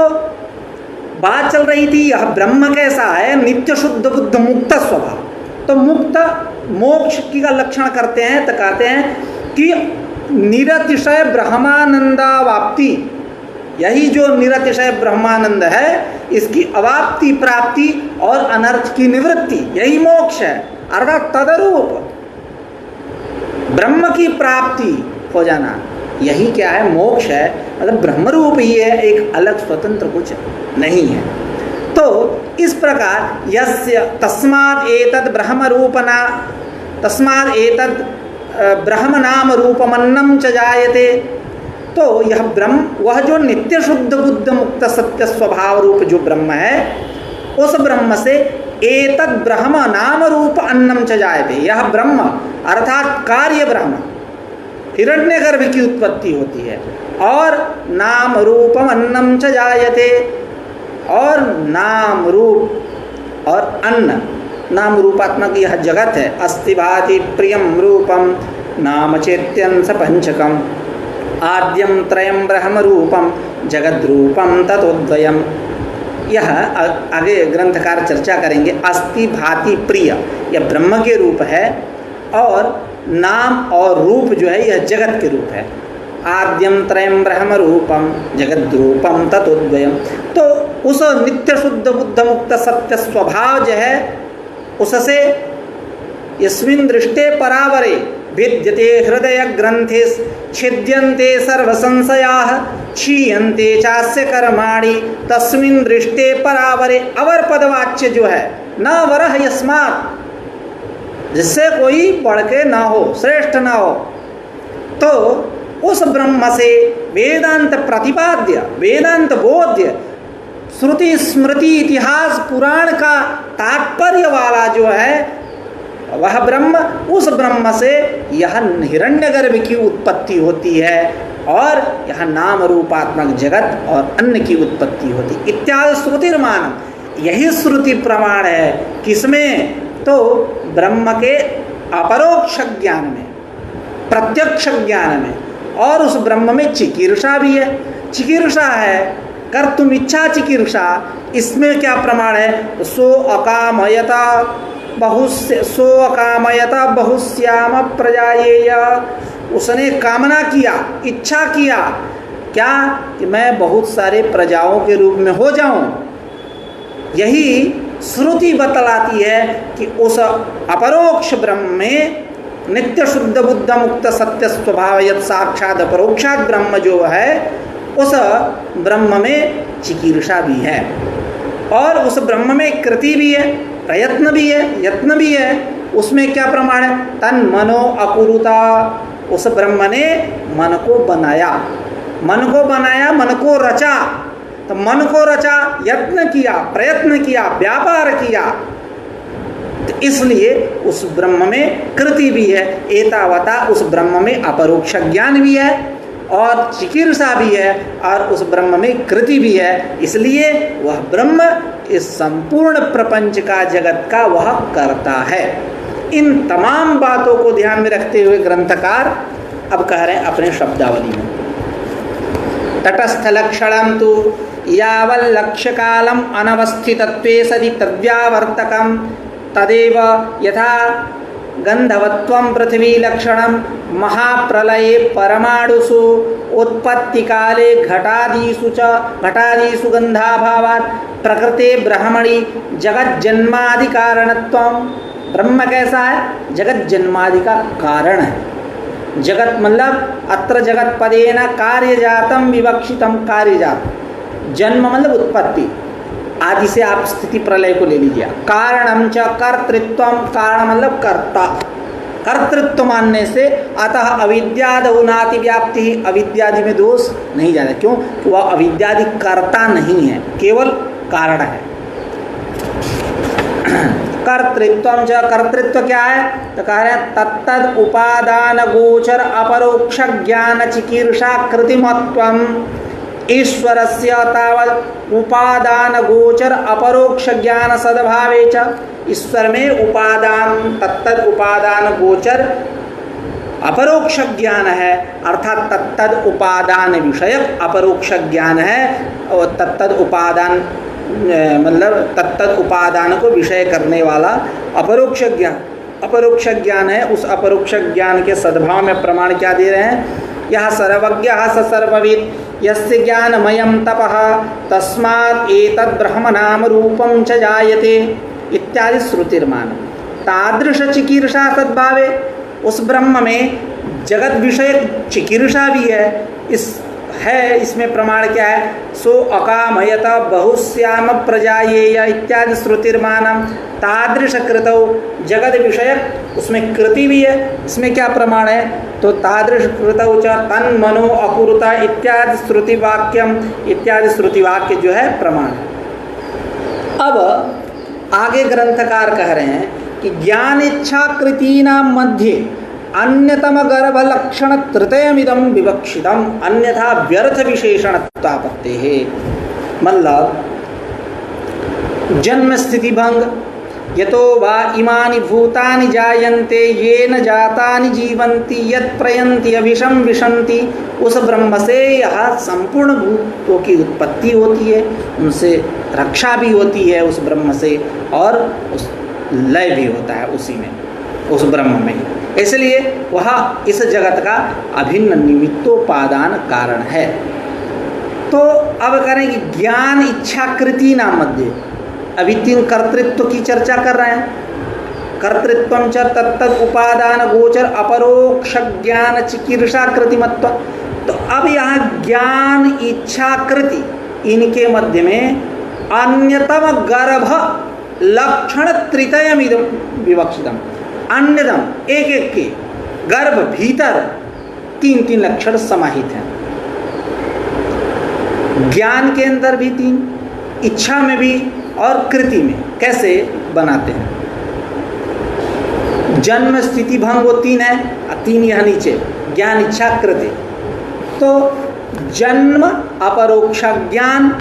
बात चल रही थी यह ब्रह्म कैसा है, नित्य शुद्ध बुद्ध मुक्त स्वभाव। तो मुक्त मोक्ष की का लक्षण करते हैं तो कहते हैं कि निरतिशय ब्रह्मानंदावाप्ति, यही जो निरतिशय ब्रह्मानंद है इसकी अवाप्ति प्राप्ति और अनर्थ की निवृत्ति, यही मोक्ष है। अर्थात तदरूप ब्रह्म की प्राप्ति हो जाना, यही क्या है, मोक्ष है। मतलब ब्रह्म रूप ही है, एक अलग स्वतंत्र कुछ नहीं है। तो इस प्रकार यस्य तस्मात् एतद् ब्रह्म रूपना तस्मात् एतद् ब्रह्म नाम रूपमन्नम च जायते। तो यह ब्रह्म, वह जो नित्य शुद्ध बुद्ध मुक्त सत्य स्वभाव रूप जो ब्रह्म है, उस ब्रह्म से एतद् ब्रह्म नाम रूप अन्नम च जायते, यह ब्रह्म अर्थात कार्य ब्रह्म हिरण्यगर्भ की उत्पत्ति होती है, और नाम रूपम अन्नम च जायते, और नाम रूप और अन्न, नाम रूपात्मक यह जगत है। अस्ति भाति प्रियम रूपम नाम चेत्यं स पंचकम आद्यम त्रयम ब्रह्म रूपम जगद रूपम ततोद्वयम। यह आगे ग्रंथकार चर्चा करेंगे। अस्ति भाति प्रिय यह ब्रह्म के रूप है, और नाम और रूप जो है यह जगत के रूप है। आद्यम त्रयम ब्रह्म रूपम जगद रूपम ततोद्वयम। तो उस नित्य शुद्ध बुद्ध मुक्त सत्य स्वभाव जो है, उससे यस्मिन् दृष्टे परावरे भिद्यते हृदय ग्रंथे छिद्यन्ते सर्व संशयाः क्षीयन्ते चास्य कर्माणि तस्मिन् दृष्टे परावरे। अवर पदवाच्य जो है, न वरह यस्मात्, जिससे कोई बढ़ के ना हो, श्रेष्ठ ना हो। तो उस ब्रह्म से वेदांत प्रतिपाद्य, वेदांत बोध्य, श्रुति स्मृति इतिहास पुराण का तात्पर्य वाला जो है वह ब्रह्म, उस ब्रह्म से यह हिरण्यगर्भ की उत्पत्ति होती है, और यह नाम रूपात्मक जगत और अन्न की उत्पत्ति होती इत्यादि श्रुतिर्मानम। यही श्रुति प्रमाण है किसमें, तो ब्रह्म के अपरोक्ष ज्ञान में, प्रत्यक्ष ज्ञान में। और उस ब्रह्म में चिकीर्षा भी है, चिकीर्षा है, कर तुम इच्छा चिकीर्षा। इसमें क्या प्रमाण है, सो अकामयता बहुश्याम प्रजायेय। उसने कामना किया, इच्छा किया क्या, कि मैं बहुत सारे प्रजाओं के रूप में हो जाऊं। यही श्रुति बतलाती है कि उस अपरोक्ष ब्रह्म में नित्य शुद्ध बुद्ध मुक्त सत्य स्वभाव यत् साक्षात अपरोक्षात ब्रह्म जो है, उस ब्रह्म में चिकीर्षा भी है, और उस ब्रह्म में कृति भी है, प्रयत्न भी है, यत्न भी है। उसमें क्या प्रमाण है, तन मनो अकुरुता। उस ब्रह्म ने मन को बनाया, मन को बनाया, मन को रचा। तो मन को रचा, यत्न किया, प्रयत्न किया, व्यापार किया, तो इसलिए उस ब्रह्म में कृति भी है। एतावता उस ब्रह्म में अपरोक्ष ज्ञान भी है, और चिकीर्षा भी है, और उस ब्रह्म में कृति भी है। इसलिए वह ब्रह्म इस संपूर्ण प्रपंच का, जगत का वह करता है। इन तमाम बातों को ध्यान में रखते हुए ग्रंथकार अब कह रहे हैं अपने शब्दावली में, तटस्थ लक्षणम तो यावल्लक्ष्य कालम अनवस्थितत्वे सदि तद्व्यावर्तकम तदेव यथा गंधवत्वं पृथ्वी लक्षणं महाप्रलये परमाणुषु उत्पत्ति काले घटादिषु गंधाभावात् प्रकृते ब्रह्मणि जगत जन्मादि कारणत्वं। ब्रह्म कैसा है, जगत जन्मादि का कारण है। जगत मतलब अत्र जगत पदेन कार्यजातम विवक्षितम, कार्यजात, जन्म मतलब उत्पत्ति, आदि से आप स्थिति प्रलय को ले लीजिए। कारणम च कर्तृत्वम, कारण मतलब कर्ता, कर्तृत्व मानने से अतः अविद्यादौनाति व्याप्ति, अविद्यादि में दोष नहीं जाता। क्यों, वह अविद्यादि कर्ता नहीं है, केवल कारण है। कर्तृत्वम च, कर्तृत्व क्या है, तो कह रहे हैं तत्तद उपादान गोचर अपरोक्ष ज्ञान चिकीर्षा कृतिमत्वम। ईश्वरस्य तावत् उपादान गोचर अपरोक्ष ज्ञान सद्भावे च। ईश्वर में उपादान, तत्तद उपादान गोचर अपरोक्ष ज्ञान है, अर्थात तत्तद उपादान विषयक अपरोक्ष ज्ञान है। और तत्तद उपादान मतलब तत्तद उपादान को विषय करने वाला अपरोक्ष ज्ञान, अपरोक्ष ज्ञान है। उस अपरोक्ष ज्ञान के सद्भाव में प्रमाण क्या दे रहे हैं, यह सर्वज्ञः स सर्वविद् यस्य ज्ञानमयं तपः तस्मात् एतद् ब्रह्म नाम रूपं च जायते इत्यादि श्रुतिर्मानम्। तादृश चिकीर्षा सद्भावे, उस ब्रह्म में जगत विषय चिकीर्षा भी है इसमें प्रमाण क्या है? सो अकामयत बहुश्याम प्रजायेय इत्यादि श्रुतिर्मानम तादृश कृतौ जगत विषयक, उसमें कृति भी है। इसमें क्या प्रमाण है? तो तादृश कृतौ च तन्मनो अकुरुता इत्यादि श्रुतिवाक्यम, इत्यादि श्रुतिवाक्य जो है प्रमाण है। अब आगे ग्रंथकार कह रहे हैं कि ज्ञान इच्छा कृतीनाम मध्ये अन्यतम गर्भ लक्षण तृतीयमिदं विवक्षितम अन्यथा व्यर्थ विशेषणत्वापत्ते है। मतलब जन्म स्थिति भंग, यतो वा इमानि भूतानि जायन्ते येन जातानि जीवन्ति यत् प्रयन्ति अभिशं विशन्ति, उस ब्रह्म से यह संपूर्ण भूतों की उत्पत्ति होती है, उनसे रक्षा भी होती है उस ब्रह्म से, और उस लय भी होता है उसी में, उस ब्रह्म में। इसलिए वह इस जगत का अभिन्न निमित्तोपादान कारण है। तो अब करें कि ज्ञान इच्छा कृति नाम मध्य, अभी 3 कर्तृत्व की चर्चा कर रहे हैं। कर्तृत्वं च तत्तद उपादान गोचर अपरोक्ष ज्ञान चिकीर्षा कृतिमत्व। तो अब यहाँ ज्ञान इच्छा कृति इनके मध्य में अन्यतम गर्भ लक्षण तृतीयमिदं विवक्षितम। अन्यतम एक एक के गर्भ भीतर 3 लक्षण समाहित हैं। ज्ञान के अंदर भी 3, इच्छा में भी और कृति में। कैसे बनाते हैं? जन्म स्थिति भंग वो 3 है, 3 यहाँ नीचे ज्ञान इच्छा कृति। तो जन्म अपरोक्ष ज्ञान,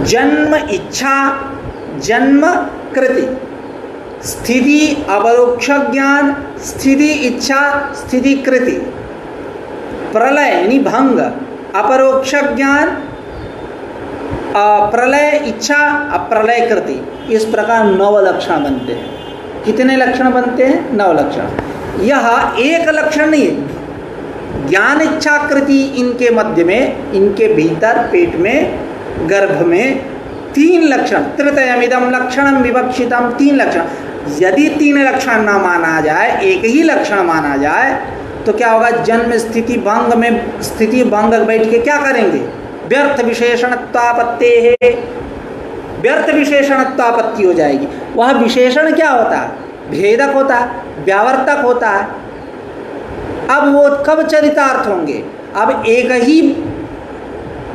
जन्म इच्छा, जन्म कृति, स्थिति अपरोक्ष ज्ञान, स्थिति इच्छा, स्थिति कृति, प्रलय यानी भंग, अपरोक्ष ज्ञान, प्रलय इच्छा, अप्रलय कृति। इस प्रकार 9 लक्षण बनते हैं। कितने लक्षण बनते हैं? 9 लक्षण। यह एक लक्षण नहीं है। ज्ञान इच्छा कृति इनके मध्य में, इनके भीतर पेट में, गर्भ में 3 लक्षण, तृतीयमिदं लक्षणम विवक्षितम, 3 लक्षण। यदि 3 लक्षण ना माना जाए, एक ही लक्षण माना जाए, तो क्या होगा? जन्म स्थिति भंग में स्थिति भंग बैठ के क्या करेंगे? व्यर्थ विशेषणत्वापत्ति है, व्यर्थ विशेषणत्वापत्ति हो जाएगी। वह विशेषण क्या होता है? भेदक होता है, व्यावर्तक होता है। अब वो कब चरितार्थ होंगे? अब एक ही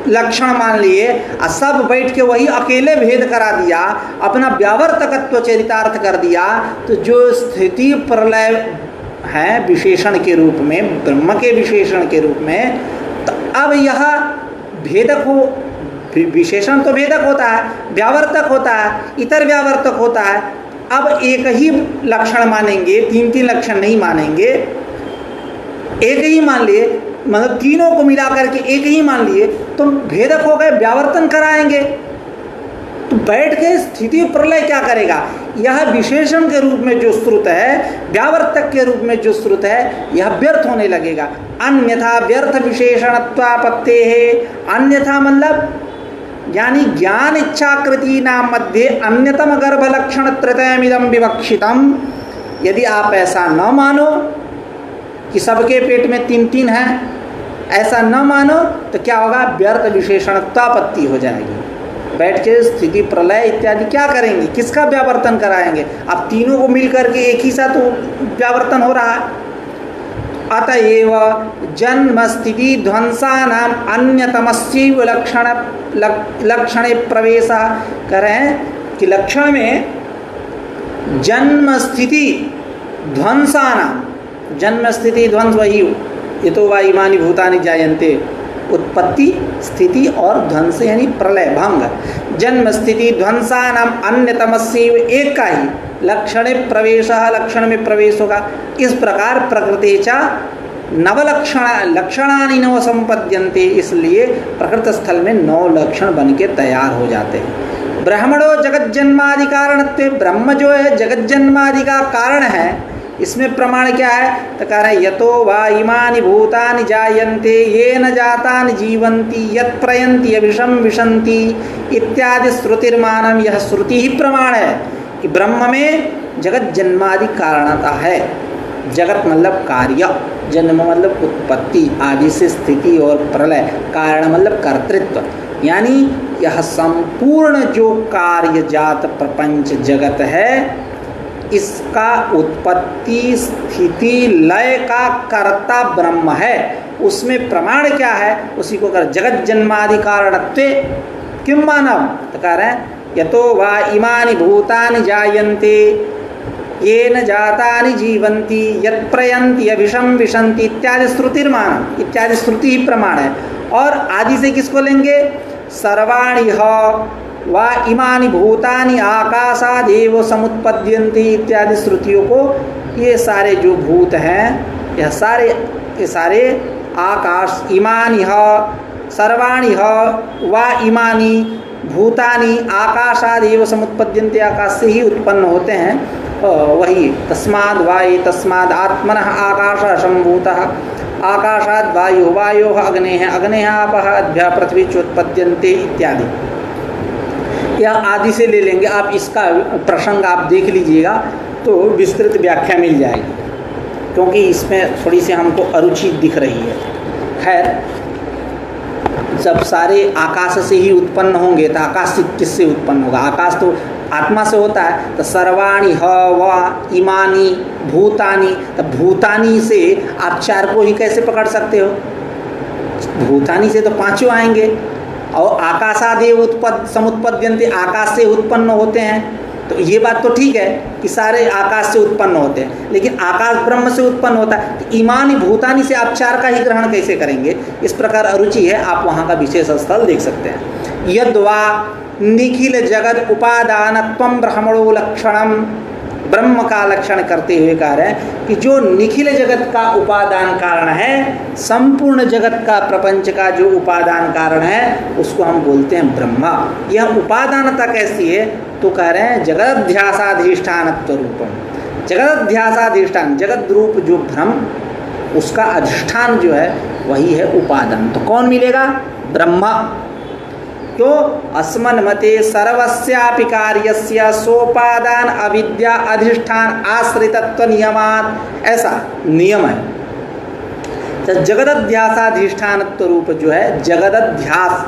लक्षण मान लिए, सब बैठ के वही अकेले भेद करा दिया, अपना व्यावर्तकत्व चरितार्थ कर दिया, तो जो स्थिति प्रलय है विशेषण के रूप में, ब्रह्म के विशेषण के रूप में, तो अब यह भेदक हो। विशेषण तो भेदक होता है, व्यावर्तक होता है, इतर व्यावर्तक होता है। अब एक ही लक्षण मानेंगे, 3 लक्षण नहीं मानेंगे, एक ही मान लिए, मतलब तीनों को मिला करके एक ही मान लिए, तो भेदक हो गए, व्यावर्तन कराएंगे। तो बैठ के स्थिति प्रलय क्या करेगा? यह विशेषण के रूप में जो श्रुत है, व्यावर्तक के रूप में जो श्रुत है, यह व्यर्थ होने लगेगा। अन्यथा व्यर्थ विशेषणत्वापत्ते है। अन्यथा मतलब यानी ज्ञान इच्छा कृति नाम मध्य अन्यतम गर्भ लक्षण तृतीयमिदं विवक्षितम। यदि आप ऐसा न मानो कि सबके पेट में 3 हैं, ऐसा न मानो, तो क्या होगा? व्यर्थ विशेषणत्वापत्ति हो जाएगी। बैठ के स्थिति प्रलय इत्यादि क्या करेंगे? किसका व्यावर्तन कराएंगे? अब तीनों को मिलकर के एक ही साथ व्यावर्तन हो रहा है। अतएव जन्म स्थिति ध्वंसानाम अन्यतमस्यैव लक्षणे प्रवेश करें कि लक्षण में जन्म स्थिति ध्वंसानाम, जन्म स्थिति ध्वंस वही, यतो वा इमानि भूतानि जायन्ते, उत्पत्ति स्थिति और ध्वंस यानी प्रलय भंग। जन्म स्थिति ध्वंसानाम अन्यतमस्यैव, एक का ही लक्षणे प्रवेश, लक्षण में प्रवेश होगा। इस प्रकार प्रकृतेचा लक्षणानि नव संपद्यन्ते, इसलिए प्रकृत स्थल में 9 लक्षण बन के तैयार हो जाते हैं। ब्रह्मणो जगत जन्मादि कारणत्वे, ब्रह्म जो है जगत जन्मादि का कारण है। इसमें प्रमाण क्या है? तो कह रहे यतो वा इमानि भूतानि जायन्ते येन जातानि जीवन्ति यत् प्रयन्ति अभिशं विशन्ति इत्यादि श्रुतिर्मानम। यह श्रुति ही प्रमाण है कि ब्रह्म में जगत जन्मादि कारणता है। जगत मतलब कार्य, जन्म मतलब उत्पत्ति, आदि से स्थिति और प्रलय, कारण मतलब कर्तृत्व, यानी यह संपूर्ण जो कार्य जात प्रपंच जगत है, इसका उत्पत्ति स्थिति लय का कर्ता ब्रह्म है। उसमें प्रमाण क्या है? उसी को कर जगत जन्मादि कारणत्वे किम मानव, तो कह रहे हैं यतो वा इमानि भूतानि जायन्ते येन जातानि जीवन्ति यत्प्रयन्ति अभिशं विशन्ति इत्यादि श्रुतिर्मानम, इत्यादि श्रुति ही प्रमाण है। और आदि से किसको लेंगे? सर्वाणि वा इमानि भूतानि आकाशादेव समुत्पद्यन्ति इत्यादि श्रुतियों को, ये सारे जो भूत हैं, यह सारे आकाश, इमानि सर्वाणि वा इमानि भूतानि आकाशादेव समुत्पद्यन्ते, आकाश से ही उत्पन्न होते हैं। वही तस्माद् वाये तस्माद् आत्मनः आकाशः सम्भूतः, आकाशाद् वायुः वायोः अग्नेः अग्नेः आपः अद्भ्यः पृथ्वी चोत्पद्यन्ते इत्यादि। या आदि से ले लेंगे आप, इसका प्रसंग आप देख लीजिएगा तो विस्तृत व्याख्या मिल जाएगी, क्योंकि इसमें थोड़ी सी हमको अरुचि दिख रही है। खैर, जब सारे आकाश से ही उत्पन्न होंगे तो आकाश से किससे उत्पन्न होगा? आकाश तो आत्मा से होता है। तो सर्वाणि वा इमानी भूतानी, तो भूतानी से आप चार को ही कैसे पकड़ सकते हो? भूतानी से तो पांचों आएंगे। और आकाशादेव समुत्पद्यन्ते, आकाश से उत्पन्न होते हैं। तो ये बात तो ठीक है कि सारे आकाश से उत्पन्न होते हैं, लेकिन आकाश ब्रह्म से उत्पन्न होता है। तो इमानी भूतानी से आप चार का ही ग्रहण कैसे करेंगे? इस प्रकार अरुचि है, आप वहाँ का विशेष स्थल देख सकते हैं। यद्वा निखिल जगत उपादानत्वं ब्रह्मणो लक्षणम, ब्रह्म का लक्षण करते हुए कह रहे हैं कि जो निखिल जगत का उपादान कारण है, संपूर्ण जगत का प्रपंच का जो उपादान कारण है, उसको हम बोलते हैं ब्रह्म। यह उपादानता कैसी है? तो कह रहे हैं जगदध्यासाधिष्ठानत्व रूपम, जगदध्यासाधिष्ठान, जगत रूप जो भ्रम, उसका अधिष्ठान जो है वही है उपादान। तो कौन मिलेगा? ब्रह्म। तो अस्मन् मते सर्वस्यापि कार्यस्य सोपादान अविद्या अधिष्ठान आश्रितत्व नियमात्, ऐसा नियम है। तो जगदध्यासाधिष्ठानत्व रूप जो है, जगदध्यास,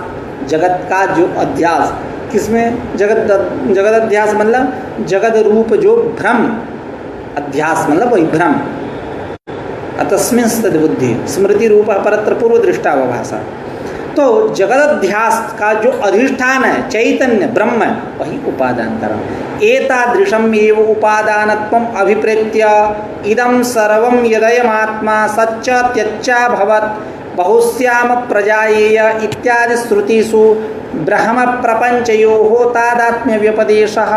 जगत का जो अध्यास, किसमें? जगदध्यास मतलब जगत रूप जो भ्रम, अध्यास मतलब वही भ्रम। अतस्मिन् तद्बुद्धि स्मृति रूप परत्र पूर्व दृष्टा भाषा। तो जगदध्यास का जो अधिष्ठान है, चैतन्य ब्रह्म, वही उपादान कारण। एतादृशम एव उपादानत्वम अभिप्रेत्य इदं सर्वं यदयमात्मा सच्च त्यच्चा भवत् बहुस्याम प्रजायेय इत्यादि श्रुतिषु ब्रह्म प्रपंचयोः तादात्म्य व्यपदेशः।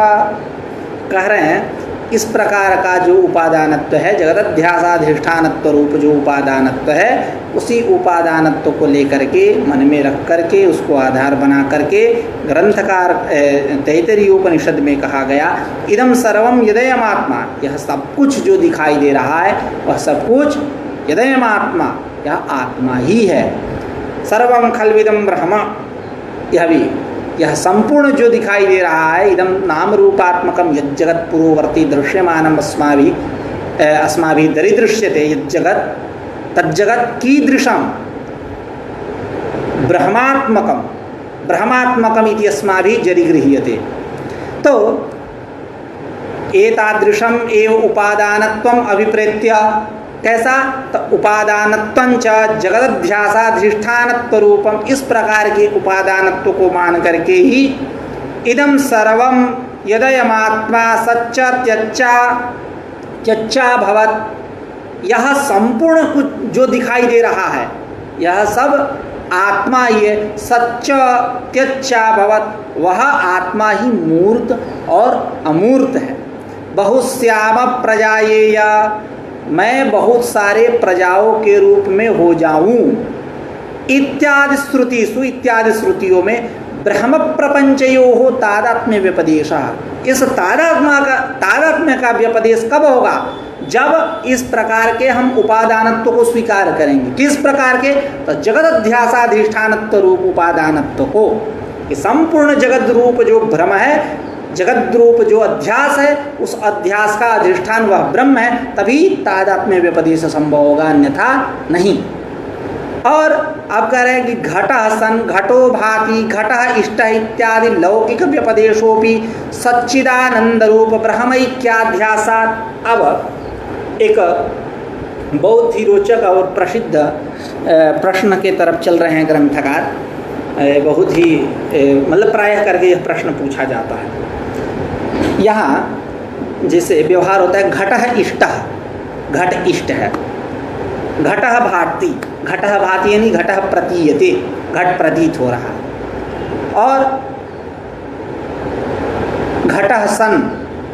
कह रहे हैं इस प्रकार का जो उपादानत्व है, जगदध्यासाधिष्ठानत्व रूप जो उपादानत्व है, उसी उपादानत्व को लेकर के मन में रख करके, उसको आधार बना करके ग्रंथकार तैत्तिरीय उपनिषद में कहा गया, इदम सर्वम यदयमात्मा, यह सब कुछ जो दिखाई दे रहा है वह सब कुछ यदयमात्मा, यह आत्मा ही है। सर्वम खल्विदम ब्रह्म, यह भी, यह संपूर्ण जो दिखाई दे रहा है, इदम नाम रूपात्मकम यज्जगत पुरोवर्ती दृश्यमानम अस्माभिः दरिदृश्यते यज्जगत तज्जगत कीदृशम ब्रह्मात्मकम, ब्रह्मात्मकम इति अस्माभिः जरिगृह्यते। तो एतादृशम एव उपादानत्वम अभिप्रेत्य, कैसा? तो उपादानत्वं च जगदध्यासाधिष्ठानत्व रूपम, इस प्रकार के उपादानत्व को मान करके ही इदम सर्वम यदयमात्मा सच्च त्यच्चा भवत्, यह संपूर्ण कुछ जो दिखाई दे रहा है, यह सब आत्मा ही है। सच्च त्यच्चा भवत्, वह आत्मा ही मूर्त और अमूर्त है। बहुश्याम प्रजायेय, मैं बहुत सारे प्रजाओं के रूप में हो जाऊं। इत्यादि श्रुतिषु, इत्यादि श्रुतियों में ब्रह्म प्रपंचयोः तादात्म्य व्यपदेशः, इस तादात्म्य का व्यपदेश कब होगा? जब इस प्रकार के हम उपादानत्व को स्वीकार करेंगे। किस प्रकार के? तो जगदध्यासाधिष्ठानत्व रूप उपादानत्व को, कि संपूर्ण जगत रूप जो भ्रम है, जगत रूप जो अध्यास है उस अध्यास का अधिष्ठान वह ब्रह्म है, तभी तादात्म्य व्यपदेश संभव होगा, अन्यथा नहीं। और आप कह रहे हैं कि घटः सन घटो भाति घटः इष्ट इत्यादि लौकिक व्यपदेशोपि सच्चिदानंद रूप ब्रह्मैक्याध्यासात्। अब एक बहुत ही रोचक और प्रसिद्ध प्रश्न के तरफ चल रहे हैं ग्रंथकार। बहुत ही मतलब प्रायः करके यह प्रश्न पूछा जाता है। यहाँ जैसे व्यवहार होता है घटः इष्टः, घट इष्ट है, घटः भाति, घटः भाति यानी घटः प्रतीयते, घट प्रतीत हो रहा है। और घटः सन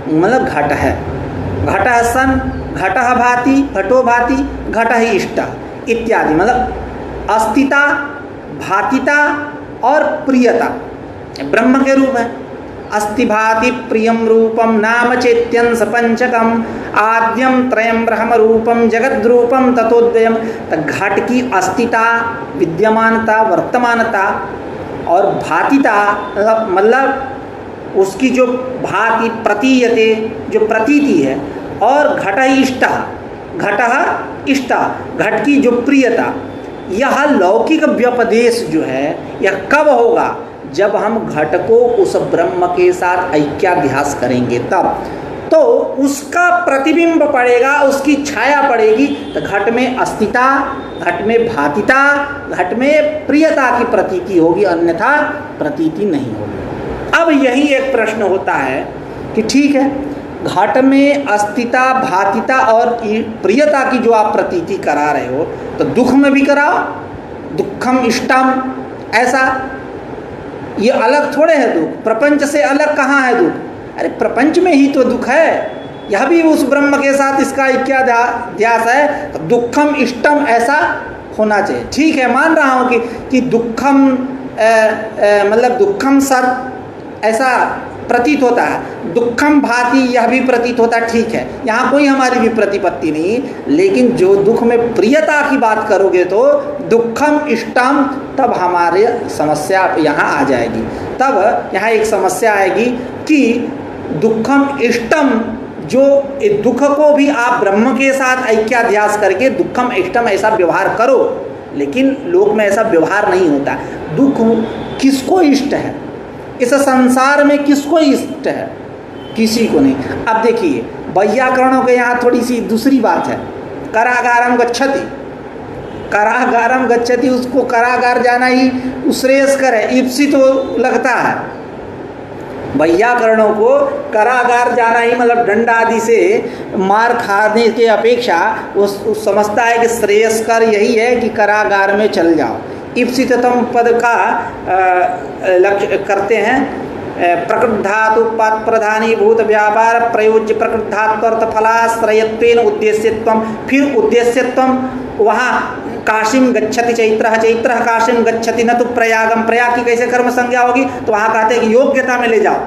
मतलब घट है, घटः सन घटः भाति घटो भाति घटः इष्टः इत्यादि, मतलब अस्तिता भातिता और प्रियता ब्रह्म के रूप है। अस्ति भाति प्रियम रूपम नाम चेत्यंस पंचकम आद्यम त्रयम ब्रह्म रूपम जगद रूपम ततोद्वयम। तो घट की अस्तिता, विद्यमानता, वर्तमानता और भातिता मतलब उसकी जो भाति प्रतीयते जो प्रतीति है, और घटः इष्टः, घटः इष्टः घट की जो प्रियता, यह लौकिक व्यपदेश जो है यह कब होगा? जब हम घट को उस ब्रह्म के साथ ऐक्याध्यास करेंगे तब तो उसका प्रतिबिंब पड़ेगा, उसकी छाया पड़ेगी, तो घट में अस्तिता, घट में भातिता, घट में प्रियता की प्रतीति होगी, अन्यथा प्रतीति नहीं होगी। अब यही एक प्रश्न होता है कि ठीक है, घट में अस्तिता, भातिता और प्रियता की जो आप प्रतीति करा रहे हो तो दुख में भी कराओ, दुखम इष्टम, ऐसा ये अलग थोड़े है दुख, प्रपंच से अलग कहाँ है दुख? अरे प्रपंच में ही तो दुख है, यह भी उस ब्रह्म के साथ इसका ऐक्याध्यास है, तो दुखम इष्टम ऐसा होना चाहिए। ठीक है, मान रहा हूँ कि दुखम मतलब दुखम सत ऐसा प्रतीत होता है, दुखम भाति यह भी प्रतीत होता है, ठीक है, यहाँ कोई हमारी भी प्रतिपत्ति नहीं। लेकिन जो दुख में प्रियता की बात करोगे तो दुखम इष्टम, तब हमारे समस्या यहाँ आ जाएगी। तब यहाँ एक समस्या आएगी कि दुखम इष्टम, जो दुख को भी आप ब्रह्म के साथ ऐक्याध्यास करके दुखम इष्टम ऐसा व्यवहार करो, लेकिन लोक में ऐसा व्यवहार नहीं होता। दुख किसको इष्ट है? इस संसार में किसको इष्ट है? किसी को नहीं। अब देखिए, वैयाकरणों के यहाँ थोड़ी सी दूसरी बात है। करागारम गच्छति, करागारम गच्छति, उसको करागार जाना ही श्रेयस्कर है, ईप्सित तो लगता है। वैयाकरणों को करागार जाना ही मतलब डंडा आदि से मार खाने के अपेक्षा वो समझता है कि श्रेयस्कर यही है कि करागार में चल जाओ। ईप्सिततम पद का लक्ष्य करते हैं। प्रकृत धातु पद प्रधानी भूत व्यापार प्रयोज्य प्रकृत धात्वर्थ फलाश्रयत्वेन उद्देश्यत्वम, फिर उद्देश्यत्वम वहाँ काशीम गच्छति चैत्रः, चैत्रः काशीम गच्छति न तो प्रयागम, प्रयाग की कैसे कर्म संज्ञा होगी? तो वहाँ कहते हैं कि योग्यता में ले जाओ,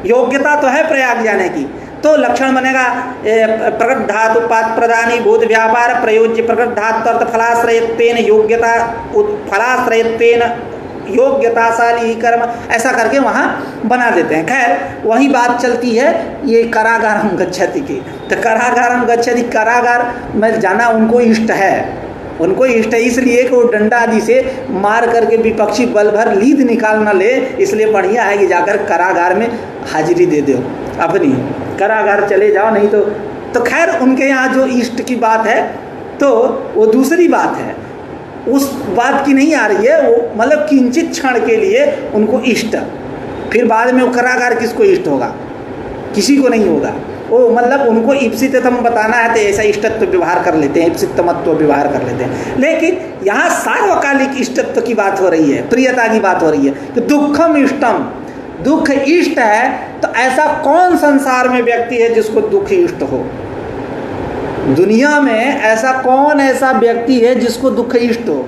योग्यता तो है प्रयाग जाने की, तो लक्षण बनेगा प्रकृत धातु पाद प्रधानी भूत व्यापार प्रयोज्य प्रकृत धात्वर्थ फलाश्रयत्वेन योग्यता, फलाश्रयत्वेन योग्यताशाली कर्म, ऐसा करके वहाँ बना देते हैं। खैर वही बात चलती है ये करागारम गच्छति की। तो करागारम गच्छति, करागार में जाना उनको इष्ट है, उनको इष्ट है इसलिए कि वो डंडा आदि से मार करके विपक्षी बल भर लीद निकाल न ले, इसलिए बढ़िया है कि जाकर करागार में हाजिरी दे दो अपनी, करागार चले जाओ, नहीं तो खैर उनके यहाँ जो इष्ट की बात है तो वो दूसरी बात है, उस बात की नहीं आ रही है। वो मतलब किंचित क्षण के लिए उनको इष्ट, फिर बाद में वो करागार किसको इष्ट होगा? किसी को नहीं होगा। वो मतलब उनको ईप्सिततम बताना है तो ऐसा इष्टत्व व्यवहार कर लेते हैं, ईप्सितमत्व व्यवहार कर लेते हैं। लेकिन यहाँ सार्वकालिक इष्टत्व की बात हो रही है, प्रियता की बात हो रही है कि दुखम इष्टम, दुख इष्ट है। तो ऐसा कौन संसार में व्यक्ति है जिसको दुख इष्ट हो? दुनिया में ऐसा कौन ऐसा व्यक्ति है जिसको दुख इष्ट हो?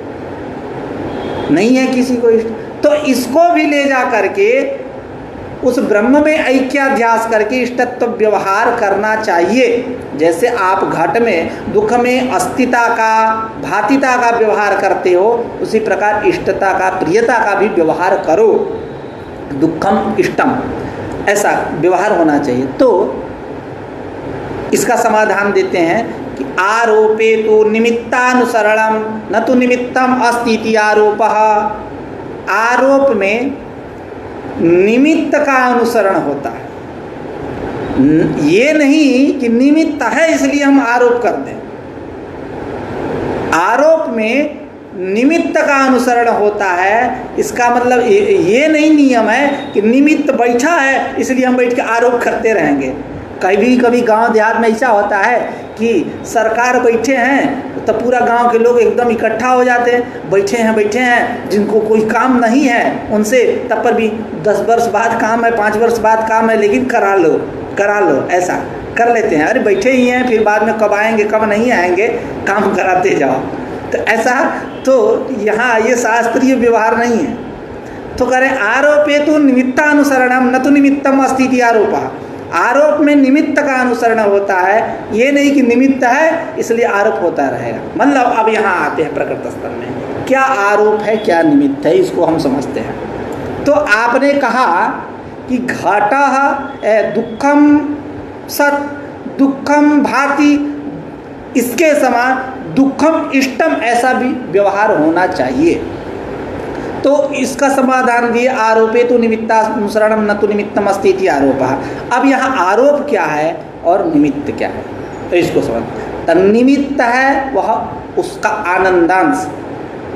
नहीं है किसी को इष्ट। तो इसको भी ले जा करके उस ब्रह्म में ऐक्याध्यास करके इष्टत्व व्यवहार करना चाहिए। जैसे आप घट में दुख में अस्तिता का, भातिता का व्यवहार करते हो, उसी प्रकार इष्टता का, प्रियता का भी व्यवहार करो। दुखम इष्टम। ऐसा व्यवहार होना चाहिए। तो इसका समाधान देते हैं कि आरोपे तो निमित्तानुसरणम न तो निमित्तम अस्ति इति आरोपः। आरोप में निमित्त का अनुसरण होता है, ये नहीं कि निमित्त है इसलिए हम आरोप कर दें। आरोप में निमित्त का अनुसरण होता है, इसका मतलब ये नहीं नियम है कि निमित्त बैठा है इसलिए हम बैठ के आरोप करते रहेंगे। कभी कभी गांव देहात में ऐसा होता है कि सरकार बैठे हैं तो पूरा गांव के लोग एकदम इकट्ठा हो जाते हैं, बैठे हैं जिनको कोई काम नहीं है उनसे, तब पर भी 10 वर्ष बाद काम है, 5 वर्ष बाद काम है, लेकिन करा लो, ऐसा कर लेते हैं। अरे बैठे ही हैं, फिर बाद में कब आएंगे कब नहीं आएंगे, काम कराते जाओ। तो ऐसा तो यहाँ ये शास्त्रीय व्यवहार नहीं है। तो करें आरोपे तो निमित्तानुसरणम न तो निमित्तम अस्ति इति आरोपः। आरोप में निमित्त का अनुसरण होता है, ये नहीं कि निमित्त है इसलिए आरोप होता रहेगा। मतलब अब यहाँ आते हैं प्रकृत स्तर में, क्या आरोप है क्या निमित्त है, इसको हम समझते हैं। तो आपने कहा कि घटः दुःखम सत् दुःखम भाति, इसके समान दुःखम इष्टम ऐसा भी व्यवहार होना चाहिए। तो इसका समाधान दिए आरोपे तो निमित्तानुसरणम न तो निमित्तम अस्ति इति आरोपः। अब यहाँ आरोप क्या है और निमित्त क्या है, तो इसको समझ। तन्निमित्त है वह उसका आनंदांश,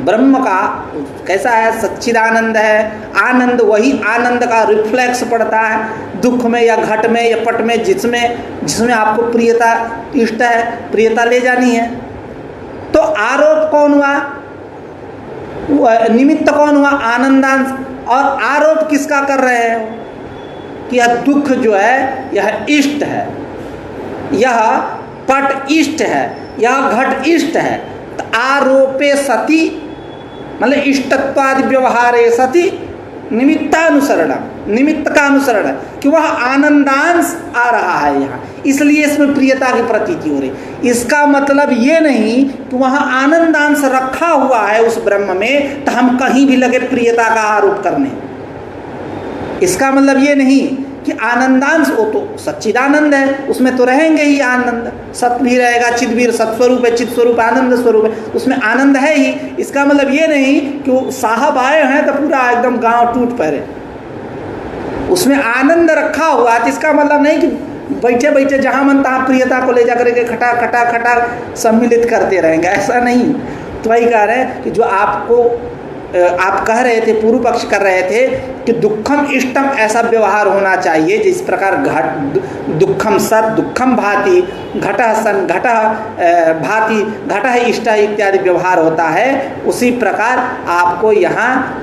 ब्रह्म का कैसा है, सच्चिदानंद है। आनंद वही आनंद का रिफ्लेक्स पड़ता है दुख में या घट में या पट में, जिसमें आपको प्रियता इष्ट है, प्रियता ले जानी है। तो आरोप कौन हुआ, निमित्त कौन हुआ, आनंदांश। और आरोप किसका कर रहे हैं कि यह दुख जो है यह इष्ट है, यह पट इष्ट है, यह घट इष्ट है। तो आरोपे सति मतलब इष्टत्वादि व्यवहारे सति निमित्तानुसरण, निमित्त का अनुसरण है कि वह आनंदांश आ रहा है यहाँ, इसलिए इसमें प्रियता की प्रतीति हो रही। इसका मतलब ये नहीं कि वहाँ आनंदांश रखा हुआ है उस ब्रह्म में तो हम कहीं भी लगे प्रियता का आरोप करने। इसका मतलब ये नहीं कि आनंदांश, वो तो सच्चिदानंद है, उसमें तो रहेंगे ही आनंद, सत भी रहेगा, चित भी, सत्स्वरूप है, चित स्वरूप, आनंद स्वरूप है, उसमें आनंद है ही। इसका मतलब ये नहीं कि वो साहब आए हैं तो पूरा एकदम गांव टूट पड़े, उसमें आनंद रखा हुआ है। इसका मतलब नहीं कि बैठे बैठे जहाँ मन तहाँ प्रियता को ले जा करके खटा खटा खटा सम्मिलित करते रहेंगे, ऐसा नहीं। तो वही कह रहे हैं कि जो आप कह रहे थे, पूर्व पक्ष कर रहे थे कि दुखम इष्टम ऐसा व्यवहार होना चाहिए, जिस प्रकार घट दुखम सत दुखम भाति, घटः सन घटः भाति, घटः इष्ट इत्यादि व्यवहार होता है, उसी प्रकार आपको यहाँ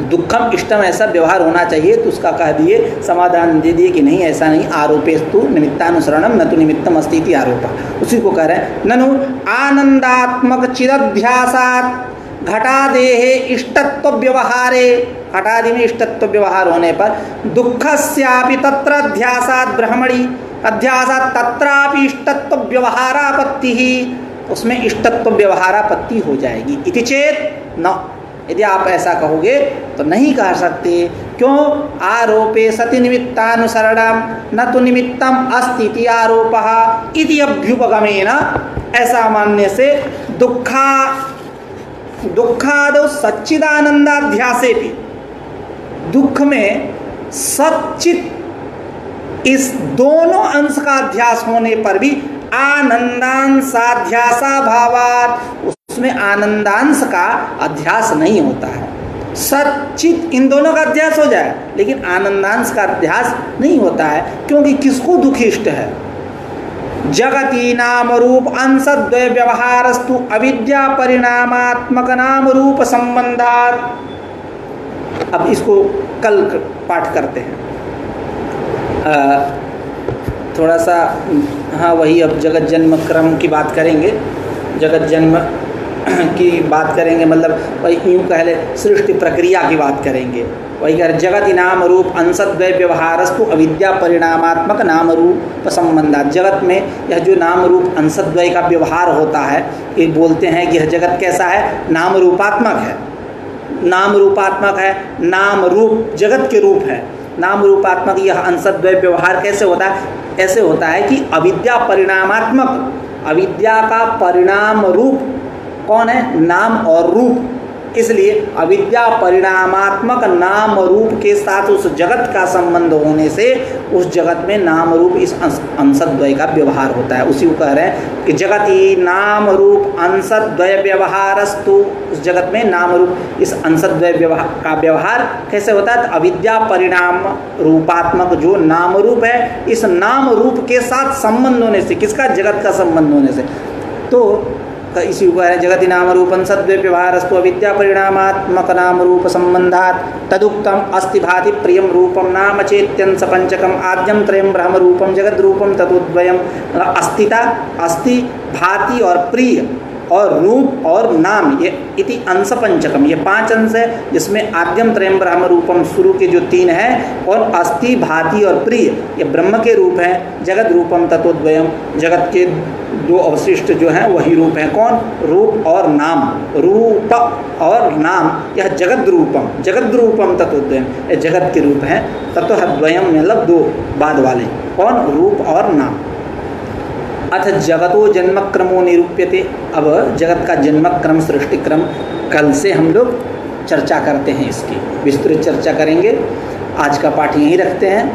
दुखम इष्टम ऐसा व्यवहार होना चाहिए। तो उसका कह दिए, समाधान दे दिए कि नहीं, ऐसा नहीं। आरोपेस्तु निमित्तानुसरणम न तो निमित्तम अस्ति इति आरोपः। उसी को कह रहे हैं, ननु आनंदात्मक चिदध्यासात् घटादेहे इष्टत्व व्यवहारे, घटादि में इष्टत्व व्यवहार होने पर दुःखस्यापि तत्र अध्यासात् ब्रह्मणि अध्यासात् तत्रापि इष्टत्व व्यवहारापत्ति ही, उसमें इष्टत्व व्यवहारापत्ति हो जाएगी। इति चेत न, यदि आप ऐसा कहोगे तो नहीं कह सकते। क्यों? आरोपे सति निमित्तानुसरणम न तो निमित्तम अस्ति इति आरोपः इति अभ्युपगमेन, ऐसा मानने से दुःखादौ सच्चिदानंदाध्यासे भी, दुख में सच्चित इस दोनों अंश का अध्यास होने पर भी आनंदांशाध्यासा भावात, उसमें आनंदांश का अध्यास नहीं होता है। सच्चित इन दोनों का अध्यास हो जाए लेकिन आनंदांश का अध्यास नहीं होता है। क्योंकि किसको दुख इष्ट है? जगति नाम रूप अंशद्वय व्यवहारस्तु अविद्या परिणामात्मक नाम रूप संबंधात। अब इसको कल पाठ करते हैं थोड़ा सा। हाँ वही, अब जगत जन्म क्रम की बात करेंगे, जगत जन्म की बात करेंगे, मतलब वही यूँ कह ले सृष्टि प्रक्रिया की बात करेंगे। वही कह रहे, जगति नाम रूप अंशद्वय व्यवहारस्तु अविद्या परिणामात्मक नाम रूप संबंधात। जगत में यह जो नाम रूप अंशद्वय का व्यवहार होता है, ये बोलते हैं कि यह जगत कैसा है? नाम रूपात्मक है, नाम रूपात्मक है, नाम रूप जगत के रूप है। नाम रूपात्मक यह अंशद्वय व्यवहार कैसे होता है? ऐसे होता है कि अविद्या परिणामात्मक, अविद्या का परिणाम रूप कौन है? नाम और रूप। इसलिए अविद्या परिणामात्मक नाम रूप के साथ उस जगत का संबंध होने से उस जगत में नाम रूप इस अंशद्वय का व्यवहार होता है। उसी को कह रहे हैं कि जगति नाम रूप अंशद्वय व्यवहारस्तु, उस जगत में नाम रूप इस अंशद्वय का व्यवहार कैसे होता है? तो अविद्या परिणाम रूपात्मक जो नाम रूप है, इस नाम रूप के साथ संबंध होने से, किसका? जगत का संबंध होने से। तो इसी को है जगति नाम रूपं सद्वय व्यवहारस्तु अविद्या परिणामात्मक नाम रूप संबंधात् तदुक्तम अस्ति भाति प्रियम रूपम नाम चेत्यं सपंचकम आद्यम त्रयम ब्रह्म रूपम जगद रूपम ततोद्वयम। अस्तिता, अस्ति, भाति और प्रिय और रूप और नाम, ये इति अंश पंचकम, ये 5 अंश है जिसमें आद्यम त्रयम ब्रह्म रूपम शुरू के जो 3 हैं, और अस्थि, भाति और प्रिय ये ब्रह्म के रूप हैं। जगत रूपम तत्वद्वयम, जगत के 2 अवशिष्ट जो हैं वही रूप हैं। कौन? रूप और नाम। रूप और नाम, यह जगत रूपम तत्वद्वयम, ये जगत के रूप हैं। तत्वद्वयम मतलब 2 बाद वाले, कौन? रूप और नाम। अथ जगतो जन्मक्रमो निरूप्यते। अब जगत का जन्मक्रम, सृष्टि क्रम कल से हम लोग चर्चा करते हैं, इसकी विस्तृत चर्चा करेंगे। आज का पाठ यहीं रखते हैं,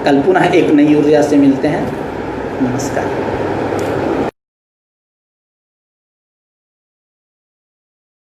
कल पुनः एक नई ऊर्जा से मिलते हैं। नमस्कार।